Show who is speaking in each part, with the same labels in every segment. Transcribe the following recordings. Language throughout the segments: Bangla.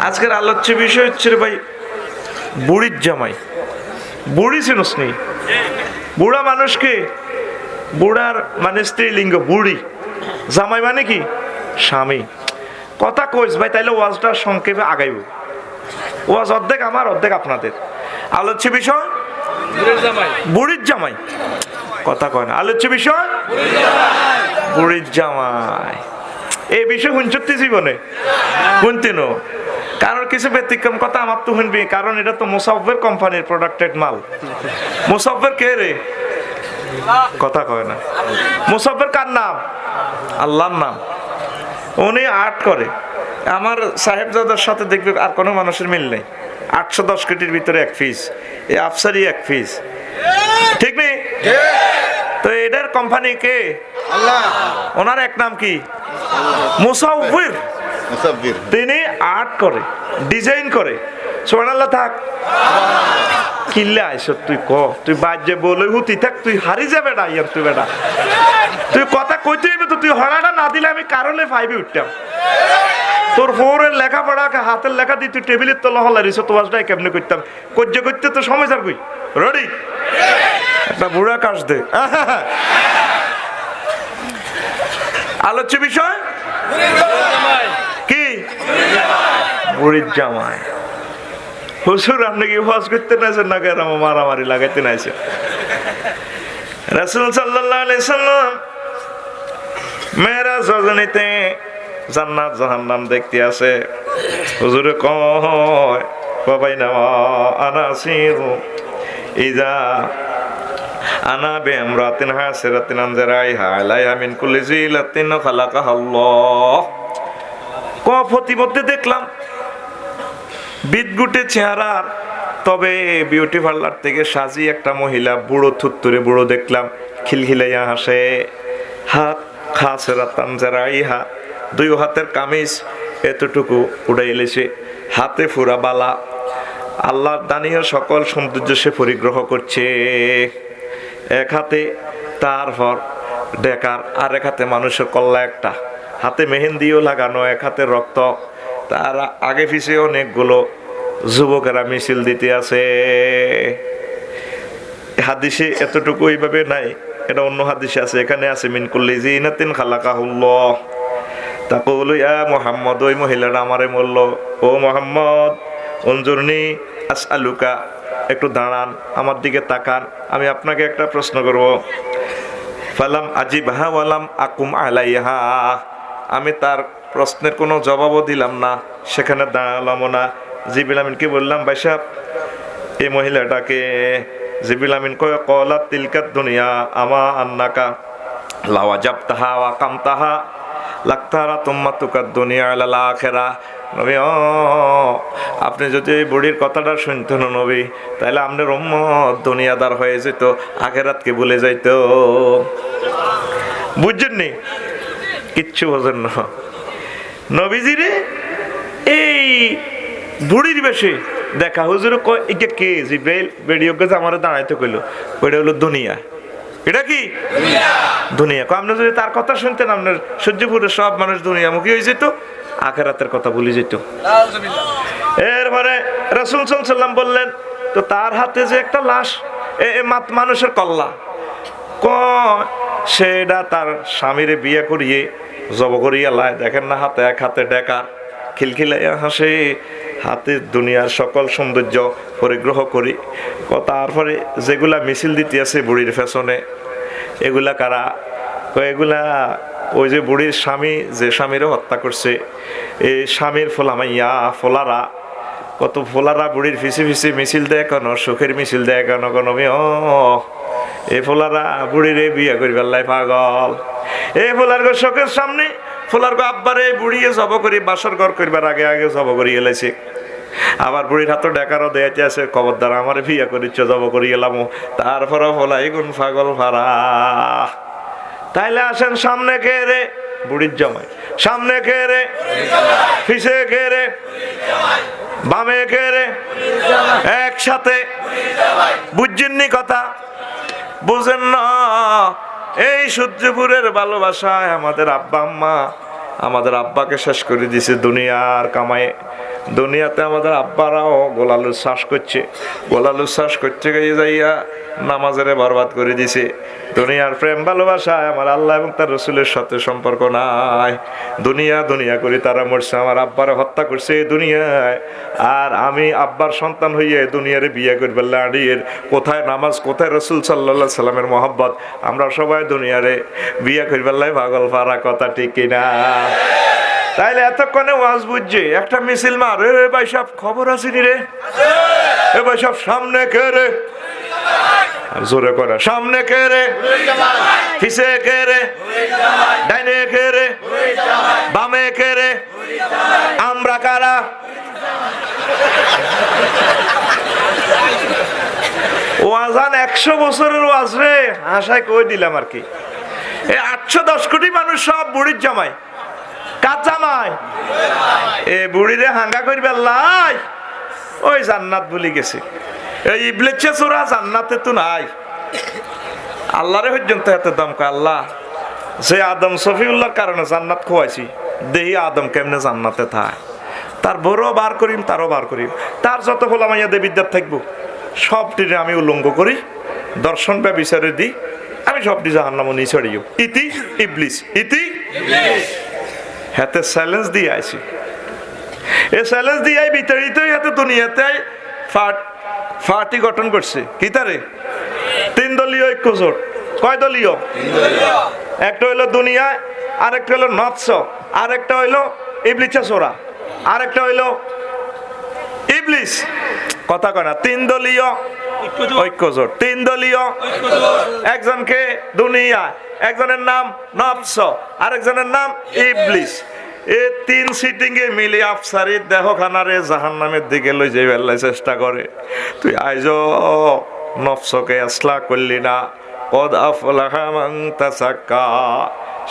Speaker 1: আজকের আলোচ্য বিষয় হচ্ছে রে ভাই বুড়ির জামাই। বুড়ি চিনস নি? বুড়া মানুষকে, বুড়ার মানে স্ত্রীলিঙ্গ বুড়ি, জামাই মানে কি স্বামী। কথা কইস ভাই, তাইলে ওয়াজটা সংক্ষেপে আগাইব। ওয়াজ অর্ধেক আমার অর্ধেক আপনাদের। আলোচ্য বিষয় বুড়ির জামাই। কথা কয় না। আলোচ্য বিষয় বুড়ির জামাই। এই বিষয় শুনছি জীবনে শুনতি নো, কারণ কিছু ব্যতিক্রম কথা আমার তো শুনবি, কারণ এটা তো মুসাফের কোম্পানির প্রোডাক্টেড মাল। মুসাফের কে রে? কথা কয় না। মুসাফের কার নাম? আল্লাহর নাম। উনি আর্ট করে। আমার সাহেবজাদার সাথে দেখবে আর কোনো মানুষের মিল নেই। 810 কোটির ভিতরে এক পিস, এই আফসারি এক পিস, ঠিক নেই? তো এটার কোম্পানি কে? আল্লাহ। ওনার এক নাম কি? মুসাফির। তিনি আর্ট করে, ডিজাইন করে। সুবহানাল্লাহ থাক। কিল্লা আইস তুই ক, তুই বাজ্যে বলে হুতি থাক, তুই হারি যাবে না ইয়ার। তুই বেটা তুই কথা কইতে হইবে তো, তুই হরাটা না দিলে আমি কারণে ফাইবে উঠতাম। তোর ফোরের লেখাপড়া হাতের লেখা দিয়ে তুই টেবিলের তলা হলারিস, তো বাসটাই কেমনে করতাম কজ্জে করতে তো সময় যার কই। রেডি? একটা বুড়া কাজ দে। আলোচ্য বিষয় কি? বুড়ির জামাই। হুজুর আপনি কি ওয়াজ করতে নাইছেন না কেন মারামারি লাগাইতে নাইছেন? রাসূল সাল্লাল্লাহু আলাইহি সাল্লাম মেরাজ রজনীতে জান্নাত জাহান্নাম দেখতে আছে। হুজুরে কয় বাবাই না আনাসিরু ইজা আনা বিমরাতিন হাসিরাতিন আনজারাইহা আলাইহা মিন কুল্লি জিলাতিন খালাকাহাল্লাহ। প্রতিমধ্যে দেখলাম বিদগুটে চেহারার, তবে বিউটি পার্লার থেকে সাজি একটা মহিলা, বুড়ো থুত্তুরে বুড়ো দেখলাম, খিলখিলাইয়া হাসে। হাত খাসরাতান জারাইহা, দুই হাতের কামিজ এতটুকু উড়াই এলেছে, হাতে ফুরা বালা। আল্লাহর দানীয় সকল সৌন্দর্য সে পরিগ্রহ করছে। এক হাতে তারপর ডেকার, আর এক হাতে মানুষের কল্লা একটা, হাতে মেহেন্দিও লাগানো, এক হাতে রক্ত। তার আগে পিছে অনেকগুলো যুবকেরা মিছিল দিতে আছে। হাদিসে এতটুকু এইভাবে নাই, এটা অন্য হাদিসে আছে। এখানে আছে মিন কুল্লি জিনাতিন খালাকাহুল্লাহ তাকুলু ইয়া মুহাম্মদ। ওই মহিলাটা আমারে বলল, ও মুহাম্মদ উনজুরনি আসআলুকা, একটু দাঁড়ান, আমার দিকে তাকান, আমি আপনাকে একটা প্রশ্ন করব। ফালাম আজিবহা ওয়ালাম আকুম আলাইহা, আমি তার প্রশ্নের কোনো জবাবও দিলাম না, সেখানে দাঁড়ালামও না। জিবরিল আমিনকে বললাম, ভাই সাহেব এই মহিলাটাকে? জিবরিল আমিন কয় ক্বালাত তিলকাত দুনিয়া আমা আন্নাকা লাওয়াজাবতাহা ওয়া কামতাহা লাক্তারা তুম্মাতুকাদ দুনিয়া আলাল আখিরাহ। নবী আপনি যদি এই বুড়ির কথাটা শুনতেন নবী, তাহলে আপনার উম্মত দুনিয়াদার হয়ে যেত, আখিরাতকে ভুলে যাইত। বুঝছেন নি? কিচ্ছু বোঝেন না। নবীজিরে এই বুড়ির বেশে দেখা। হুজুর কয় এটা কে? জিব্রাইল ভিডিও কাছে আমার দাঁড়াইতে কইলো, ওইটা হলো দুনিয়া। এটা কি দুনিয়া? আপনি যদি তার কথা শুনতেন, আপনার সূর্যপুরের সব মানুষ দুনিয়ামুখী হয়ে যেত, আখিরাতের কথা ভুলে যেত। এরপরে রাসূল সাল্লাল্লাহু আলাইহি সাল্লাম বললেন, তো তার হাতে যে একটা লাশ, মানুষের কল্লা, সেটা তার স্বামীরে বিয়ে করিয়ে জব করিয়া লাই। দেখেন না হাতে, এক হাতে ডেকার, খিলখিলাইয়া হাসে, হাতে দুনিয়ার সকল সৌন্দর্য পরিগ্রহ করি। তারপরে যেগুলা মিছিল দিতে আছে বুড়ির পেছনে, এগুলা কারা? এগুলা ওই যে বুড়ির স্বামী, যে স্বামীরও হত্যা করছে, এই স্বামীর ফোলামাইয়া, ফোলারা, কত ফোলারা বুড়ির ফিসি ফিসি মিছিল দেয় কেন, সুখের মিছিল দেয় কেন কেন? এই ফোলারা বুড়িরে বিয়ে করিবার লাই পাগল। এই ফোলার গো শোকের সামনে, ফোলার গো আব্বারে বুড়িয়ে জব করি বাসর ঘর করবার আগে আগে জব করি এলাইছে। আবার বুড়ির হাতে ডেকারও দেয়াতে আছে, খবরদার আমার বিয়ে করিচ্ছ, জব করি এলাম। তারপরও ফোলাই গুন পাগল ভাড়া। তাইলে আসেন, সামনে কে রে? বুড়ির জামাই। সামনে কে রে? পিছে কে রে? বামে কে রে? একসাথে। বুঝছেননি কথা? বুঝেন না? এই সূর্যপুরের ভালোবাসায় আমাদের আব্বা আম্মা আমাদের আব্বাকে শেষ করে দিছে দুনিয়ার কামায়ে। দুনিয়াতে আমাদের আব্বারাও গোলালুর চাষ করছে, গোলালুর চাষ করতে গিয়ে যাইয়া নামাজের বরবাদ করে দিছে। দুনিয়ার প্রেম ভালোবাসায় আমার আল্লাহ এবং তার রসুলের সাথে সম্পর্ক নাই। দুনিয়া দুনিয়া করে তারা মরছে, আমার আব্বারে হত্যা করছে এই দুনিয়ায়। আর আমি আব্বার সন্তান হইয়া দুনিয়ারে বিয়ে করবে লাড়িয়ের, কোথায় নামাজ, কোথায় রসুল সাল্লাল্লাহু সাল্লামের মহব্বত। আমরা সবাই দুনিয়ারে বিয়ে করবে পাগল পারা, কথা ঠিক কিনা? তাইলে এতক্ষণে ওয়াজ বুঝছে, একটা মিছিল মার, এ ভাই সব খবর আসেনি রে, এ ভাই সব সামনে কে রে, জোরে করে সামনে কে রে, পিছে কে রে, ডাইনে কে রে, বামে কে রে, আমরা কারা? ওয়াজান 100 বছরের ওয়াজ রে, আশায় কই দিলাম আর কি। এই 810 কোটি মানুষ সব বুড়ির জামাই। কার জামাই? এ বুড়িরে হাঙ্গা করবে লাই, ওই জান্নাত ভুলি গেছে। এই ইবলিসে চোরা জান্নাতে তো নাই। আল্লাহরে পর্যন্ত এত দাম কয়, আল্লাহ যে আদম সফিউল্লাহর কারণে জান্নাত খোয়াইছি, দেহি আদম কেমনে জান্নাতে থায়। তার বড় বার করিম, তারও বার করিম, তার যত ফলামাইয়া দেবিদ্যার থাকবো সবটিরে আমি উলঙ্গ করি, দর্শন ব্যবিচারে দিই, আমি সবটি জাহান্নামে নিয়ে ছড়িও। ইতি ইবলিস, ইতি হাতে চ্যালেঞ্জ দিয়ে আইছি। এই চ্যালেঞ্জ দিয়ে বিতাড়িতই হাতে দুনিয়াতে পার্টি গঠন করছে। কি তারে? 3 দলীয় ঐক্যজোট। কয় দলীয়? একটা হইলো দুনিয়া, আরেকটা হইলো নফস, আরেকটা হইলো ইবলিসে চোরা, আরেকটা হইলো ইবলিস। কথা কয় না? 3 দলীয় ঐক্যজোট, 3 দলীয়। একজনকে দুনিয়া, একজনের নাম নফস, আরেকজনের নাম ইবলিস। এই 3 সিটিং এ মিলে আফসারি দেহখানারে জাহান্নামের দিকে লই যাই বেলায় চেষ্টা করে। তুই আইজ নফসকে আসলা করলি না, কদ আফলাহা মান তাসাক্কা,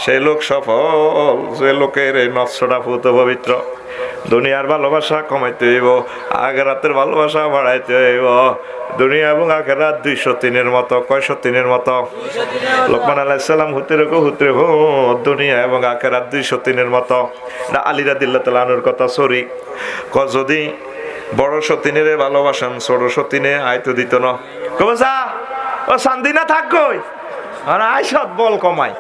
Speaker 1: সেই লোক সফল যে লোকের এই নফসটা পুত পবিত্র। দুনিয়ার ভালোবাসা কমাইতে হইব, আখিরাতের ভালোবাসা বাড়াইতে হইব। দুনিয়া এবং আখিরাত 203-এর মতো। কয়শো 3-এর মতো? লোকমান আলাইহিস সালাম হুতরে হো, দুনিয়া এবং আখিরাত 203-এর মতো। না আলী রাদিয়াল্লাহু তাআলা আনহুর কথা সরি ক, যদি বড় সতীনের ভালোবাসেন ছোট সতীনে আইতো দিত না। কবে যা ও শান্তিনা থাক কই, আর আইসত বল কমাই।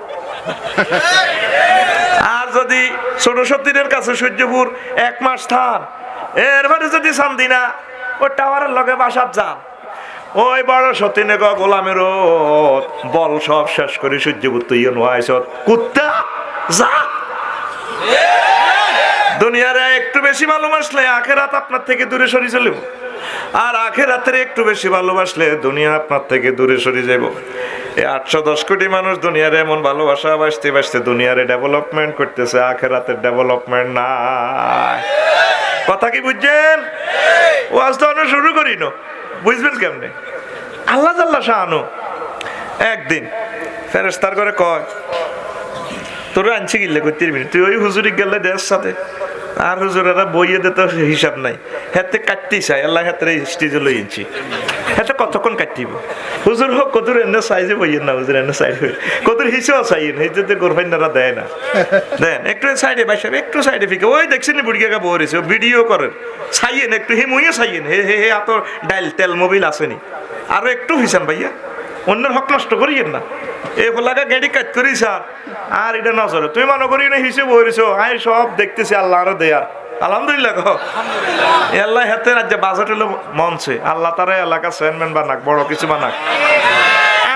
Speaker 1: আর যদি ছোট সতীনের কাছে সূর্যপুর 1 মাস থান, এরপরে যদি শান্তিনা ও টাওয়ারের লগে বাসাত যান, ওই বড় সতীনে গোলামের বল সব শেষ করে সূর্যপুর তুই আইসত কুত্তা যা। দুনিয়ারে একটু বেশি ভালোবাসলে আখিরাত আপনার থেকে দূরে সরে চলব, আর আখিরাতের একটু বেশি ভালোবাসলে দুনিয়া আপনার থেকে দূরে সরে যাব। এই 810 কোটি মানুষ দুনিয়ারে এমন ভালোবাসা বাসতে বাসতে দুনিয়ারে ডেভেলপমেন্ট করতেছে, আখিরাতের ডেভেলপমেন্ট নাই। কথা কি বুঝছেন? ওয়াজ তো আমরা শুরু করি না, বুঝবেন কেমনে? আল্লাহ জাল্লা শাহানু একদিন ফেরেশতার করে কয়, তোর আনছি গিল্লে করতে তুই ওই হুজুরি গেলে দেশ সাথে, আর হুজুরেরা বইয়ে দিতে হিসাব নাই, হাতে কাটতেই চাই আল্লাহ হাতের স্টেজে লই আনছি, হাতে কতক্ষণ কাটিব। হুজুর হোক কতুর এনে সাইজে বইয়েন না, হুজুর এনে সাইড কতুর হিসেও চাইন, হিসেবে গোরফাইনারা দেয় না, দেন একটু সাইডে বাইসাব, একটু সাইডে ফিকে ওই দেখছেন বুড়িয়াকে বহরেছে ভিডিও করেন, চাইয়েন একটু হে মুইও চাইয়েন, হে হে হে এত ডাইল তেল মোবিল আসেনি, আরো একটু হিসান ভাইয়া, অন্যের হক নষ্ট করিয়েন না। এই হোলাকে গেড়ি কাট করিস আর এটা নজরে তুই মনে করি না হিসেবে বহরেছ, আই সব দেখতেছি আল্লাহ আরো দেয়ার আলহামদুলিল্লাহ কহ আল্লাহ হাতে রাজ্যে বাজেট হলো মঞ্চে আল্লাহ তারা এলাকা চেয়ারম্যান বানাক, বড় কিছু বানাক,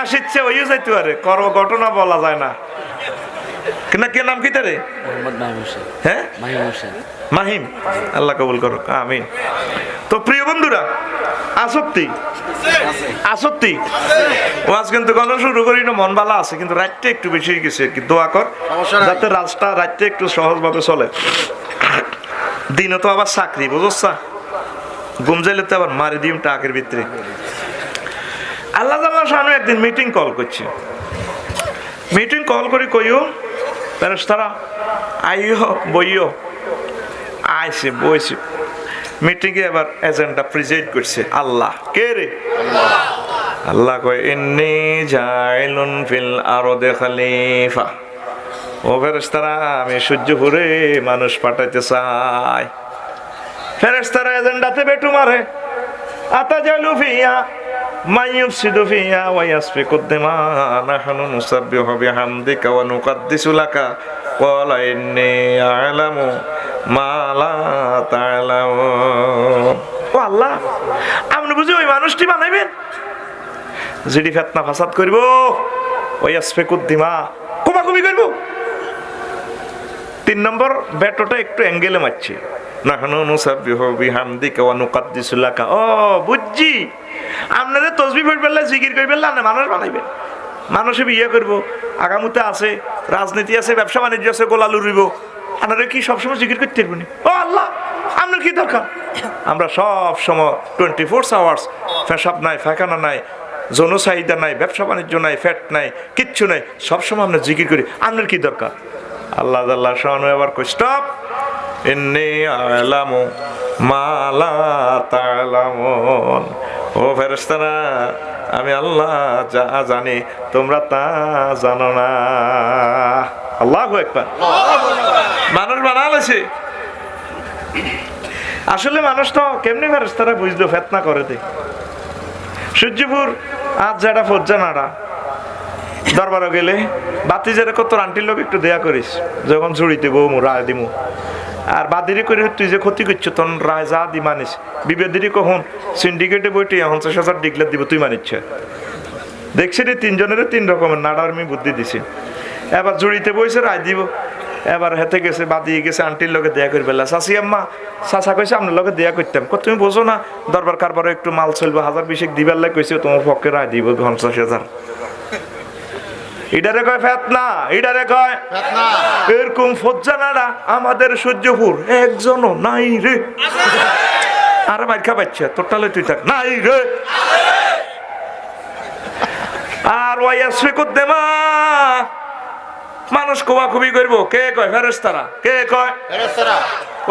Speaker 1: আসিচ্ছে ওইও যাইতে পারে, করো ঘটনা বলা যায় না। কিনা কে নাম কি তারে? হ্যাঁ মাহিম, আল্লাহ কবুল করো আমিন। তো প্রিয় বন্ধুরা, আসক্তি আসক্তি ওয়াজ কিন্তু গণ শুরু করি না, মন ভালো আছে, কিন্তু রাতটা একটু বেশি গেছে, দোয়া কর যাতে রাতটা রাতটা একটু সহজভাবে চলে। দিনে তো আবার চাকরি বুঝছা, ঘুম যাইলে তো আবার মারি দিম টাকের ভিতরে। আল্লাহ জাল্লাহ শানু একদিন মিটিং কল করছে, মিটিং কল করে কইও ফেরেশতারা আইও বইও, আইছে বইছে। মিটিংয়ে এবার এজেন্ডা প্রেজেন্ট করছে আল্লাহ। কে রে? আল্লাহ কয় ইন্নী জাইলুন ফিল আরদি খলিফা, ও ফেরেশতারা আমি সূর্যপুরে মানুষ পাঠাইতে চাই। ফেরেশতারা এজেন্ডাতে বেটু মারে আতাজালু ফিয়া মাইয়ুফসিদু ফিয়া ওয়া ইয়াসফিকুদ দিমা নাহনু নুসাব্বিহু বিহামদিকা ওয়া নুকাদ্দিসু লাকা ক্বালা ইন্নী আ'লামু মা লা তা'লামুন। ও আল্লাহ, আপনি বুঝি ওই মানুষটি বানাইবেন যেটি ফিতনা ফাসাদ করব, ওয়া ইয়াসফিকুদ দিমা কোবাকুবি করব। 3 নম্বর বেটোটা একটু অ্যাঙ্গেলে মারছে, নাহনু নুসাব্বিহু বিহামদিকা ওয়া নুকাদ্দিসু লাকা। ও বুঝছি, আপনারা তাসবিহ পড়বেন, জিকির করবেন না, মানুষ বানাইবেন। মানুষে বিয়ে করব, আগামীতে আছে, রাজনীতি আছে, ব্যবসা বাণিজ্য আছে, গোলালু রইব, আপনারা কি সবসময় জিকির করতে পারবেন? ও আল্লাহ, আপনার কি দরকার? আমরা সব সময় 24 আওয়ার্স, পেশাব নাই, পায়খানা নাই, যৌন চাহিদা নাই, ব্যবসা বাণিজ্য নাই, ফ্যাট নাই, কিচ্ছু নাই, সবসময় আমরা জিকির করি, আপনার কি দরকার? আল্লাহ আল্লাহ শানু এবার কই স্টপ, ইন্নী আ'লামু মা লা তা'লামুন। ও ফেরেশতারা, আমি আল্লাহ যা জানি তোমরা তা জানো না। আল্লাহু আকবার। মানুষ বানালেছে, আসলে মানুষ তো কেমনি ফেরেশতারা বুঝলো ফিতনা করে দে। সূর্যপুর আজ যেটা ফজ্জা নাড়া দরবারে গেলে বাতি যেটা কত আন্টির লোক একটু দেয়া করিস, যখন ঝুড়িতে বউ রায় দিমু আর বাদিরি করে তুই যে ক্ষতি করছো তখন রায় যা দি মানিস, বিবেদিরি কখন সিন্ডিকেটে বইটি 50,000 ডিক্লেয়ার দিব, তুই মানিচ্ছে। দেখছি রে 3 জনের 3 রকমের নাড়ার আমি বুদ্ধি দিছি। এবার ঝুড়িতে বইছে রায় দিব, এবার হেতে গেছে বাদিয়ে গেছে আন্টির লোকে দেয়া করে বেলা, চাষি আম্মা চাষা কইছে আপনার লোকে দেয়া করতাম, তুমি বোঝো না দরবার কারবার একটু মাল চলবে, 1000-20 দিবার লাগে কইছে, তোমার পক্ষে রায় দিব 50,000। ইডারে কয় ফিতনা, ইডারে কয় ফিতনা। এরকম ফজ্জানারা আমাদের সূর্যপুর একজনও নাই রে। আরে মাইখা বাচ্চা তোরটালে তুই থাক, নাই রে। আর ওয়াইয়াসফিকুদ দিমা, মানুষ কোবাকুবি করবো, কে কয়? ফেরেশতারা। কে কয়? ফেরেশতারা।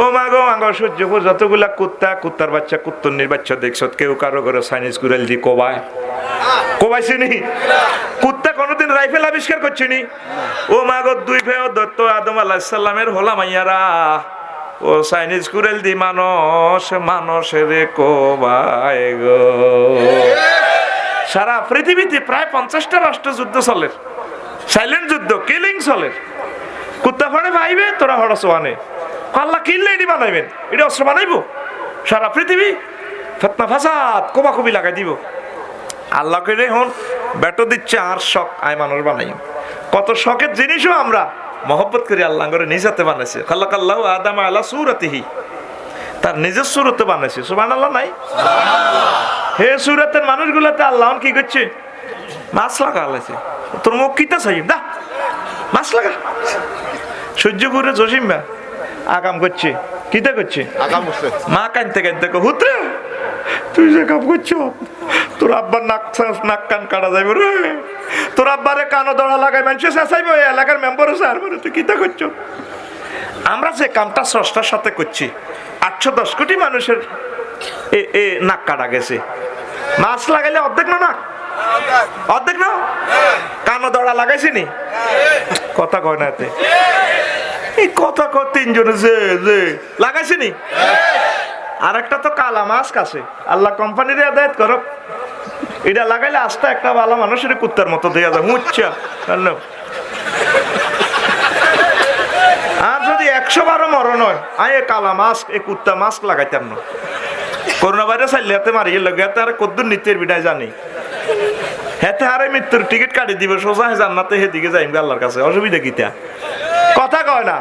Speaker 1: ও মা গো, আঙ্গ সূর্যপুর যতগুলা কুত্তা, কুত্তার বাচ্চা, কুত্তনির বাচ্চা দেখছ, কেউ কারো ঘরে চাইনিজ কুড়াল দিয়ে কোবায়, কোবাইছিনি? কুত্তা কোনদিন রাইফেল আবিষ্কার করছিনি? ও মা গো, 2 ফেও দত্ত আদম আলাইহিস সালামের হোলা মাইয়ারা ও চাইনিজ কুড়াল দি মানুষ মানুষের কোবায় গো। সারা পৃথিবীতে প্রায় 50টা রাষ্ট্র যুদ্ধ চলে, সাইলেন্ট যুদ্ধ, কিলিং চলে। কুত্তা ফাড়ে ভাইবে, তোরা হড়স আনে, আল্লাহ কিনলে এটি বানাইবেন, এটা অস্ত্র বানাইবো। সারা পৃথিবী ফিতনা ফাসাদ কোবাকুবি লাগাই দিব। আল্লাহকে এখন বেটো দিচ্ছে আর শখ, আয় মানুষ বানাই। কত শখের জিনিসও আমরা মহব্বত করি, আল্লাহ করে নিজাতে বানাইছে। খালাকাল্লাহু আদম আলা সূরাতিহি, তার নিজের সুরতে বানাইছে। সুবহানাল্লাহ নাই? হে সুরতের মানুষগুলোতে আল্লাহ কি করছে? মাছ লাগা আলাইছে। তোর মুখ কিতা চাই দা, মাছ লাগা। সূর্যপুরে জসিমবা আগাম করছে, কিতা করছে? আগাম করছে। মা কানতে কানতে কো, হুতরে তুই যে কাম করছো, তোর আব্বার নাক কান কাটা যাবে রে, তোর আব্বারে কানো দড়া লাগাই মানুষ চেঁচাইব, এলাকার মেম্বার স্যার বলে তুই কিতা করছো? আমরা যে কামটা স্রষ্টার সাথে করছি, 810 কোটি মানুষের এ নাক কাটা গেছে। মাছ লাগাইলে অর্ধেক না, নাক অর্ধেক না, কানো দড়া লাগাইছি নি? কথা কয় না এতে, এই কথা কয় 3 জনে যে লাগাইছি নি। আর একটা তো কালা মাস্ক আছে, আল্লাহ কোম্পানির আদায়ত করো, এটা লাগাইলে আস্তে একটা ভালো মানুষের কুত্তার মতো দেয়া যায়, মুচ্ছা। আর যদি 112 মরণ হয়, আয় কালা মাস্ক, এ কুত্তা মাস্ক লাগাইতাম না। করোনা ভাইরাস চাইলে হাতে মারিয়ে লাগে, হাতে আর কদ্দুর নিত্যের বিদায় জানি, হেতে আরে মৃত্যুর টিকিট কাটি দিবে, সোজা জান্নাতে হেদিকে যাইবে আল্লাহর কাছে, অসুবিধা কিতা? কথা কয় না।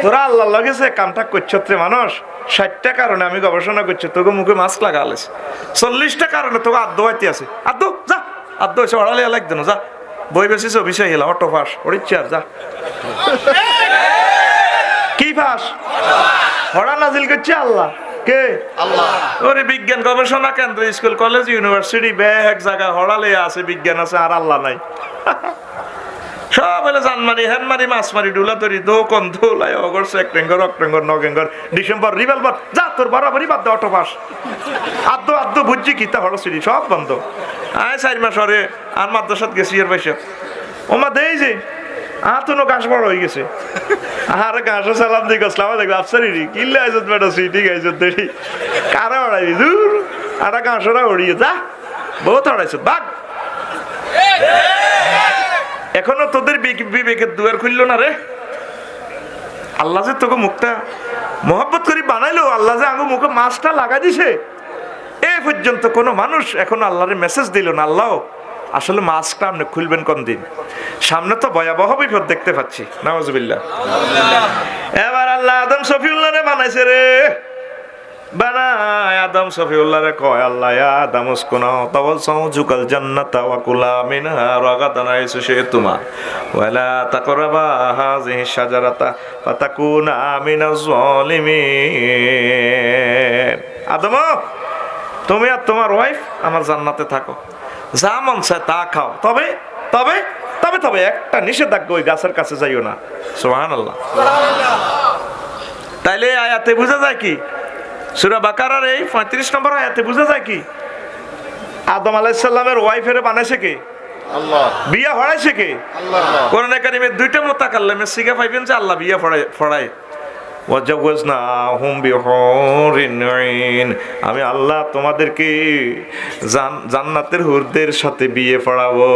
Speaker 1: তোরা আল্লাহর লাগেছে কামটা করছত্রে মানুষ। 60টা কারণে আমি গবেষণা করছি, তোকে মুখে মাস্ক লাগালেছে। 40টা কারণে তোকে আদ্য হাইতে আছে, আদ্য যা, আদ্য হয়েছে ওড়ালে লাগতো না, যা বই বেশি অফিসে গেলাম, অটো ফাঁস ওড়িচ্ছে আর যা। কি ফাঁস? হড়া নাজিল করছে আল্লাহ। কে? আল্লাহ। ওরে বিজ্ঞান গবেষণা কেন্দ্র, স্কুল কলেজ ইউনিভার্সিটি এক জায়গায় হড়ালে আছে, বিজ্ঞান আছে, আর আল্লাহ নাই। সব হলে জানমারি হেনমারি মাছমারি ডুলাতরি দোকন ধুলাই অগর সেক্টেঙ্গর অক্টেঙ্গর নগেঙ্গর ডিসেম্বর রিভলভার, যা তোর বরাবরই বাদ দে, অটো পাস। আদ্য আদ্য বুঝছি কিতা হড়ছিলি, সব বন্ধ। আয় 4 মাস হরে আর মাদ্রাসাত গেছি এর পয়সা ওমা দেই যে আতনো ঘাস বড় হয়ে গেছে আর ঘাসও সালাম দিকে আসলাম দেখবে আফসারি কিল্লা আইজত বেটা সিটি গাইজত দেখি কারা ওড়াইবি দূর আর ঘাসরা উড়িয়ে যা বহুত ওড়াইছ বাঘ এখনো তোদের বিবেকের দুয়ার খুললো না রে আল্লাহ যে তোকে মুখটা মোহাব্বত করে বানাইলো আল্লাহ যে আঙ্গু মুখে মাছটা লাগা দিছে এ পর্যন্ত কোনো মানুষ এখনো আল্লাহরে মেসেজ দিল না আল্লাহ আসলে মাছটা আপনি খুলবেন কোন দিন সামনে তো ভয়াবহ বিপদ দেখতে পাচ্ছি নাউজুবিল্লাহ এবার আল্লাহ আদম সফিউল্লাহ রে বানাইছে রে বানায় আদম সফিউল্লাহ রে কয় আল্লাহ ইয়া আদম উসকুনা তাওয়াসাউ জুকাল জান্নাতা ওয়া কুলা মিনহা রাগাদান আইসু শাইতুমা ওয়ালা তাকরাবা হাযিহি শাজারাতা ফাতাকুনা মিনাজ জালিমিন আদম তুমি আর তোমার ওয়াইফ আমার জান্নাতে থাকো যা মন চায় তা খাও তবে তবে তবে তবে একটা নিষেধাজ্ঞা ওই গাছের কাছে যাইও না সুবহানাল্লাহ তাইলে আয়াতে বোঝা যায় কি সূরা বাকারার এই 35 নম্বর আয়াতে বোঝা যায় কি আদম আলাইহিস সালামের ওয়াইফের বানাইছে কে আল্লাহ বিয়া হড়াইছে কে আল্লাহ কোরআনে কারিমে দুইটা মুতাকাল্লিমে সিগা পাইবেন যে আল্লাহ বিয়া ফড়ায় ওয়াজাওয়াজনাহুম বিহুরিন আইন আমি আল্লাহ তোমাদেরকে জান্নাতের হুরদের সাথে বিয়ে পড়াবো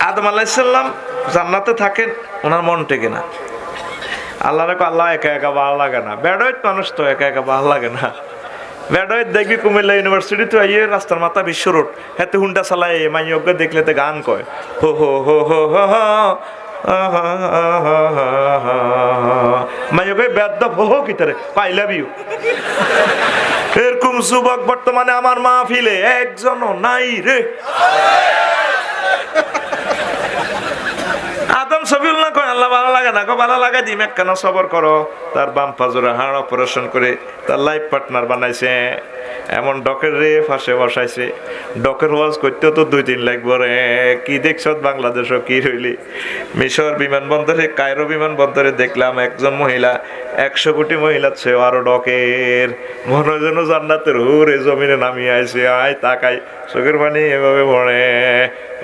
Speaker 1: আদম আলাইহিস সালাম জান্নাতে থাকেন ওনার মন টেকে না আল্লাহরে আল্লাহ একা একা ভালো লাগে না বেডাইত মানুষ তো একা একা ভালো লাগে না বেডাইত দেখবি কুমিল্লা ইউনিভার্সিটি তো আইয়ে রাস্তার মাথা বিশ্ব রোড হাতে হুন্ডা চালায় মাইয়কে দেখলে তো গান কয় হো হো হো হো হো মাইয়কে বেদ্য হো কিতারে আই লাভ ইউ এরকম যুবক বর্তমানে আমার মাহফিলে একজনও নাই রে আদম সফিউল্লাহ কয় আল্লাহ ভালো লাগে না ভালো লাগে দিম একখানা সবর করো তার বাম পাজরে হাড় অপারেশন করে তার লাইফ পার্টনার বানাইছে এমন ডকের রে ফাঁসে বসাইছে ডকের ওয়াজ করতেও তো 2-3 লাগবে রে কি দেখছ বাংলাদেশও কি রইলি মিশর বিমানবন্দরে কায়রো বিমানবন্দরে দেখলাম একজন মহিলা 100 কোটি মহিলা ছে আরো ডকের মনে যেন জান্নাতের হুরে জমিনে নামিয়ে আইছে আয় তাকাই চোখের পানি এভাবে পড়ে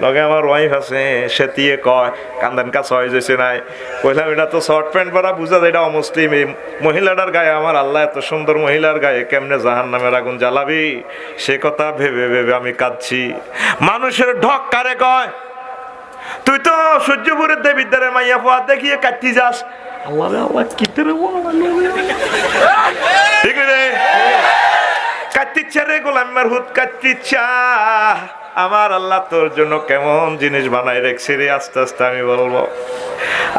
Speaker 1: লগে আমার ওয়াইফ আছে সে দিয়ে কয় কান্দান কাছে হয়ে যেছে নাই কইলাম এটা তো শর্ট প্যান্ট পরা বুঝা যায় এটা অমুসলিম এই মহিলাটার গায়ে আমার আল্লাহ এত সুন্দর মহিলার গায়ে কেমনে জাহান্নামের আগুন জ্বালাবি সে কথা ভেবে ভেবে আমি কাঁদছি মানুষের ঢক কারে কয় তুই তো সূর্যপুরের দেবীর দ্বারে মাইয়া পোয়া দেখিয়ে কাটতি যাস আল্লাহ রে আল্লাহ কিতে রে ঠিক রে কাটতিচ্ছা রে গোলামের হুদ কাটতিচ্ছা আমার আল্লাহ তোর জন্য কেমন জিনিস বানাই রেখেছে রে আস্তে আস্তে আমি বলবো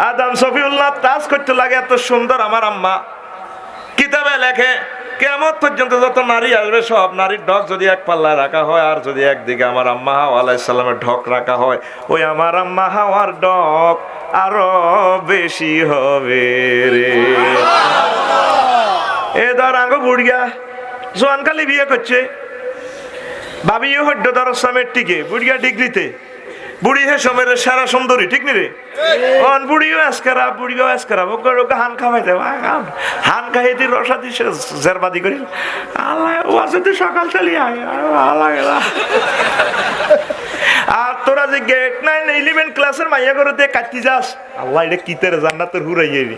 Speaker 1: আদম সফিউল্লাহ তাজ করতে লাগে এত সুন্দর আমার আম্মা কিতাবে লেখে কিয়ামত পর্যন্ত যত নারী আসবে সব নারীর ঢক যদি এক পাল্লায় রাখা হয় আর যদি একদিকে আমার আম্মা হাওয়া আলাইহিস সালামের ঢক রাখা হয় ওই আমার আম্মা হাওয়ার ঢক আরো বেশি হবে রে এ ধর আঙ্গো বুড়িয়া জোয়ানকালি বিয়ে করছে ভাবিও হড্ড দরসামের টিকে বুড়িয়া ডিগ্রিতে বুড়ি হে সময়ের সারা সুন্দরী ঠিক নি রে অন বুড়িও আজকারা বুড়িও আজকারা ওকে হান খাওয়াইতে হান খাইতে রসা দিছে জেরবাদি করি আল্লাহ ওয়াজতে সকাল চলি আয় আল্লাহ আর তোরা যে গেট 9-11 ক্লাসের মাইয়া করে দিয়ে কাটতি যাস আল্লাহ এটা কি তেরে জান্নাতের হুরাইয়েবি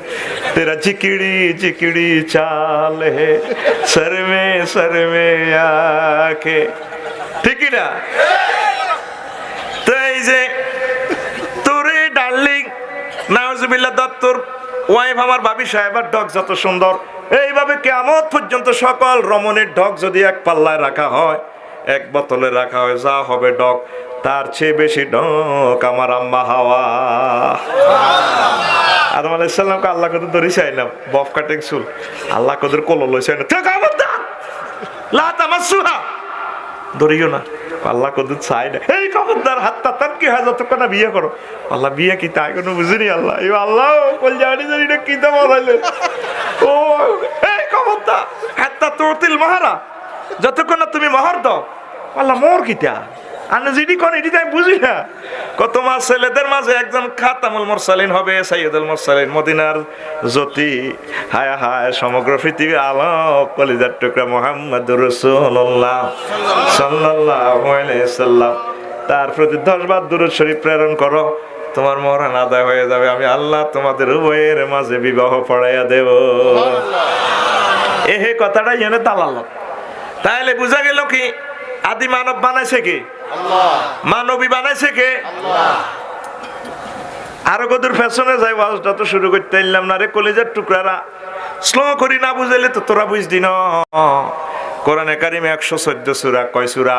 Speaker 1: তেরা চিকিড়ি চাল হে সরমে আকে ঠিক না তো এই যে তোরে ডার্লিং নাউজুবিল্লাহ দত্তর ওয়াইফ আমার ভাবি সাহেবের ঢক যত সুন্দর এইভাবে কিয়ামত পর্যন্ত সকল রমণীর ঢক যদি এক পাল্লায় রাখা হয় এক বোতলে রাখা হয় যা হবে ঢক তার চেয়ে বেশি ঢক আমার আম্মা হাওয়া আদম আলাইহিস সালামকে আল্লাহ কত ধরে চাইলাম বফ কাটিং চুল আল্লাহ কদের কোল লইছে না ঠিক খবরদার লা তামাসসুহা ধরিও না আল্লাহ কত চাই না এই খবরদার হাতটা তার কি হয় যতক্ষণ বিয়ে করো আল্লাহ বিয়ে কি তাই কোনো বুঝিনি আল্লাহ এই আল্লাহ কল জানি জানি না কি দাম হইলে ও এই খবরদার হাতটা তোতিল মাহারা যতক্ষণ তুমি মোহর দাও আল্লাহ মোর কিটা আনে জিডি কোন এটি আমি বুঝি না কত মাস ছেলেদের মাঝে একজন খাতামুল মুরসালিন হবে সাইয়্যিদুল মুরসালিন মদিনার জ্যোতি হায় হায় সমগ্র পৃথিবীর আলো কলিজার টুকরা মুহাম্মদুর রাসূলুল্লাহ সাল্লাল্লাহু আলাইহি সাল্লাম তার প্রতি 10 বার দুরূদ শরীফ প্রেরণ করো তোমার মরণ আদায় হয়ে যাবে, আমি আল্লাহ তোমাদের উভয়ের মাঝে বিবাহ পড়াইয়া দেব। এহে কথাটা এনে দালাল। তাহলে বুঝা গেল কি আদি মানব বানাইছে কে? মানবী বানাইছে কে? আরো কদূর ফ্যাশনে যাই ওয়াজটা তো শুরু করতে এলাম না রে কলেজের টুকরারা, স্লো করি না বুঝাইলে তো তোরা বুঝদি না। কোরআনে কারিমে 114 সূরা, কয় সূরা?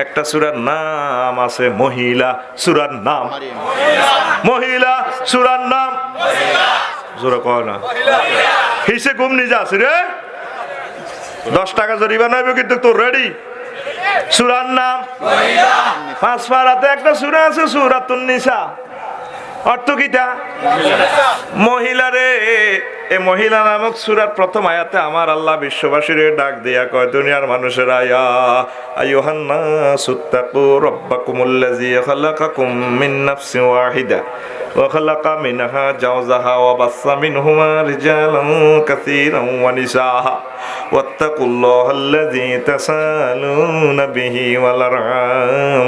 Speaker 1: একটা সূরার নাম আছে মহিলা, সূরার নাম মহিলা, সূরার নাম জোরে কয় না হিসে ঘুম নিজে আছে রে, 10 টাকা জরিমানা হবে কিন্তু তোর রেডি। সূরার নাম মহিলা। 5 পারাতে একটা সূরা আছে সূরাতুন নিসা, অর্থ কিটা? মহিলা রে। এই মহিলা নামক সূরার প্রথম আয়াতে আমার আল্লাহ বিশ্ববাসীর ডাক দিয়া কয়, দুনিয়ার মানুষেরা ইয়া আইয়ুহান নাসুত্তাকু রাব্বাকুমুল্লাযী খালাকাকুম মিন নাফসিন ওয়াহিদা ওয়া খালাকা মিনহা জাওজাহা ওয়া বাসসা মিনহুমা রিজালান কাসীরান ওয়া নিসাআ ওয়াত্তাকুল্লাহাল্লাযী তাসালুনা বিহি ওয়াল আরহাম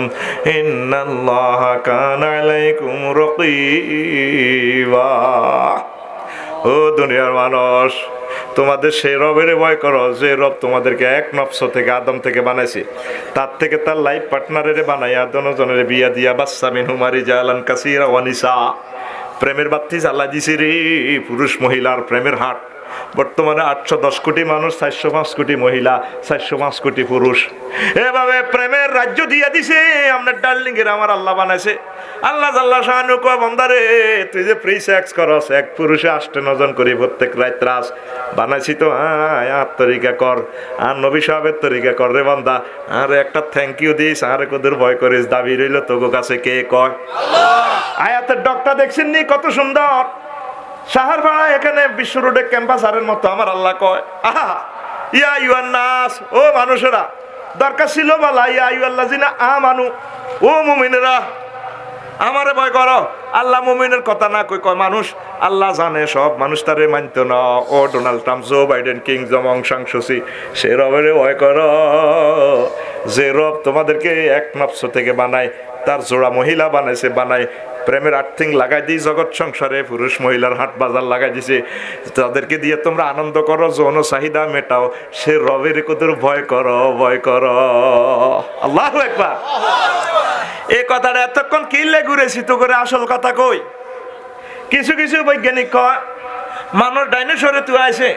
Speaker 1: ইন্নাল্লাহা কানা আলাইকুম রাকীবা। ও দুনিয়ার মানুষ, তোমাদের সেই রবের ভয় করো যে রব তোমাদেরকে এক নফস থেকে আদম থেকে বানাইছে, তার থেকে তার লাইফ পার্টনারের বানাইয়া দুজনের বিয়া দিয়া বাচ্চা মিনহুমা রিজালান কাসীরা ওয়া নিসা, প্রেমের বাতি জ্বালা দিছে রে। পুরুষ মহিলার প্রেমের হাট। বর্তমানে 810 কোটি মানুষ, 405 কোটি মহিলা, 405 কোটি পুরুষ, এভাবে প্রেমের রাজ্য দিয়া দিছে। আপনার ডার্লিং এর আমার আল্লাহ বানাইছে। আল্লাহ জাল্লা শাহানু কয়, বান্দারে তুই যে ফ্রি সেক্স করস, এক পুরুষে 8-9 জন করি প্রত্যেক রাত রাস বানাইছি তো, আর তরিকা কর, আর নবী সাহেবের তরিকা কর রে বান্দা, আর একটা থ্যাংক ইউ দিস, আর কদুর ভয় করিস। দাবি রইল তোগো কাছে কে কয়? আয়াতের ডকটা দেখছেন নি কত সুন্দর? সাহারপাড়া এখানে বিশ্ব রোডে ক্যাম্পাসারের মতো আমার আল্লাহ কয়, আহা ইয়া আইয়ুহান নাস, ও মানুষেরা, দরকার ছিল বলা ইয়া আইয়ুহাল্লাযিনা আমানু, ও মুমিনেরা আমারে ভয় করো। আল্লাহ মুমিনের কথা না কই কয় মানুষ, আল্লাহ জানে সব মানুষ তারে মানতো না। ও ডোনাল্ড ট্রাম্প, জো বাইডেন, কিং জং সাং সুচি, সে রবের ভয় করো যে রব তোমাদেরকে এক নফস থেকে বানায়, তার জোড়া মহিলা বানাইছে, বানায় প্রেমের আর্থিং লাগাই দিই জগৎ সংসারে, পুরুষ মহিলার হাট বাজার লাগাই দিছে, তাদেরকে দিয়ে তোমরা আনন্দ করো, যৌন চাহিদা মেটাও। সে রবের কদর ভয় করো, ভয় করো। আল্লাহু আকবার। এই কথাটা এতক্ষণ কিল্লে ঘুরেছি তো করে আসল কথা কই। কিছু কিছু বৈজ্ঞানিক কয় মানুষ ডাইনোসরে তুই আইছে,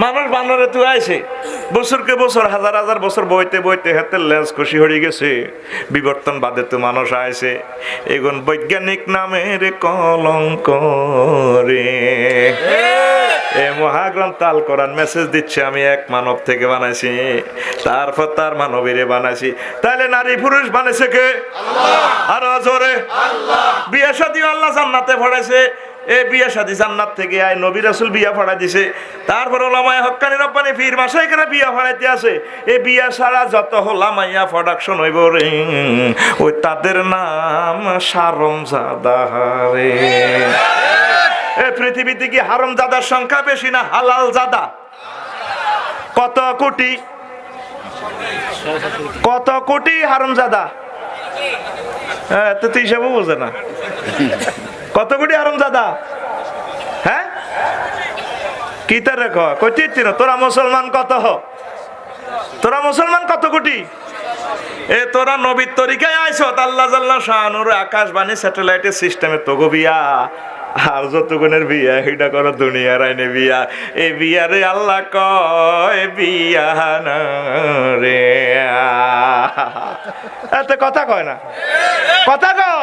Speaker 1: মানুষ বানরে তুই আইছে, বছরকে বছর হাজার হাজার বছর বইতে বইতে হাতের লেন্স খুশি হয়ে গেছে, বিবর্তন বাদে তো মানুষ আইছে। এখন বৈজ্ঞানিক নামের কলঙ্ক রে। এ মহাগ্রন্থ আল কোরআন মেসেজ দিচ্ছে আমি এক মানব থেকে বানাইছি, তারপর তার মানবীরে বানাইছি। তাহলে নারী পুরুষ বানাইছে কে? আল্লাহ। আর জোরে আল্লাহ। বিয়ে শাদী আল্লাহ জান্নাতে পড়াইছে। এই বিয়ে শাদী জান্নাত থেকে আয় নবী রাসূল বিয়া পড়াই দিছে। তারপর ওলামায়ে হক্কানি রব্বানি পীর মাশায়েখরা বিয়া পড়াইতে আছে। এই বিয়া ছাড়া যত হোলামাইয়া প্রোডাকশন হইব রে, ওই তাদের নাম হারামজাদা রে। এই পৃথিবীতে কি হারামজাদার সংখ্যা বেশি না হালাল জাদা? কত কোটি, কত কোটি হারামজাদা? হ্যাঁ তো তুই হিসাবও বোঝে না। কত কোটি হারামজাদা? হ্যাঁ কি তার রেখ কইতে না? তোরা মুসলমান কত হ? তোরা মুসলমান কত কোটি? এ তোরা নবীর তরিকায় আইছ, আল্লাহ জাল্লা শানুর আকাশবাণী স্যাটেলাইটের সিস্টেমে তোগো বিয়া, আর যতগুণের বিয়া এটা করো দুনিয়ার আইনে বিয়া। এই বিয়ারে আল্লাহ কয় বিয়া না রে। এত কথা কয় না, কথা কও।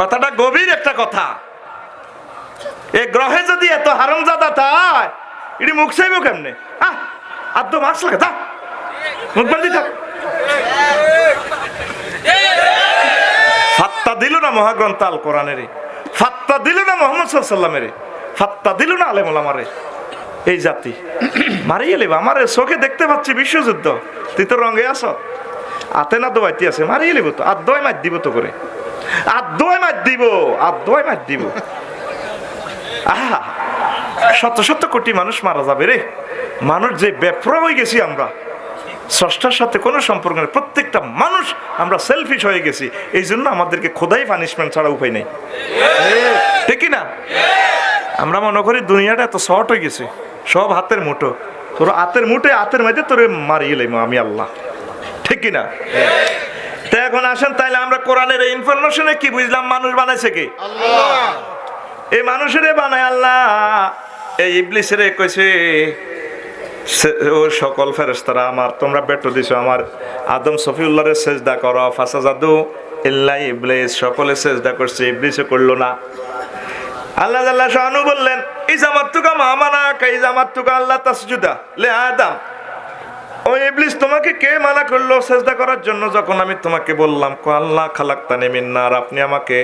Speaker 1: কথাটা গভীর একটা কথা। এই গ্রহে যদি এত হারামজাদা তাই এটি মুখ চাইব কেমনে? আব্দু মাছ লাগে তা মুখ বন্ধি থাক। ফাত্তা দিল না মহাগ্রন্থ আল কোরআনের, ফাত্তা দিল না মুহাম্মদ সাল্লাল্লাহু আলাইহি ওয়াসাল্লামের, ফাত্তা দিল না আলেম ওলামারে। এই জাতি মারিয়ে লেবা আমারে চোখে দেখতে পাচ্ছি বিশ্বযুদ্ধ, তুই তো রঙে আস, আতে না দোয়াইতে আছে, মারিয়ে লেব তো, আর দোয় মার দিব তো করে, আর দোয় মার দিব, আর দোয় মার দিব। আহা শত শত কোটি মানুষ মারা যাবে রে। মানুষ যে বেপরা হয়ে গেছি আমরা, স্রষ্টার সাথে কোনো সম্পর্ক নেই। প্রত্যেকটা মানুষ আমরা সেলফিশ হয়ে গেছি, এই জন্য আমাদেরকে খোদাই পানিশমেন্ট ছাড়া উপায় নেই, ঠিক না? আমরা মনে করি দুনিয়াটা এত শর্ট হয়ে গেছে, সব হাতের মুঠো, তোর হাতের মুঠে হাতের মধ্যে তোরে মারিয়ে লাইম আমি আল্লাহ, ঠিক না? তো এখন আসেন তাইলে আমরা কোরআনের এই ইনফরমেশনে কি বুঝলাম? মানুষ বানাইছে কি? আল্লাহ। এই মানুষেরে বানায় আল্লাহ। এই ইবলিসেরে কইছে ও সকল ফেরেশতারা আমার, তোমরা বেটো দিছো আমার আদম সফিউল্লাহরে সেজদা করো, ফাসাজাদু ইল্লা ইবলিস, সকলে সেজদা করছে, ইবলিসও করলো না। আল্লাহ জাল্লা শানু বললেন ইজামাতুকা মা মানাকা ইজামাতুকা আল্লাহ তাসজুদা লে আদম, ও ইবলিস তোমাকে কে মানা করলো সেজদা করার জন্য যখন আমি তোমাকে বললাম? কো আল্লাহ খালাকতানি মিন নার, আপনি আমাকে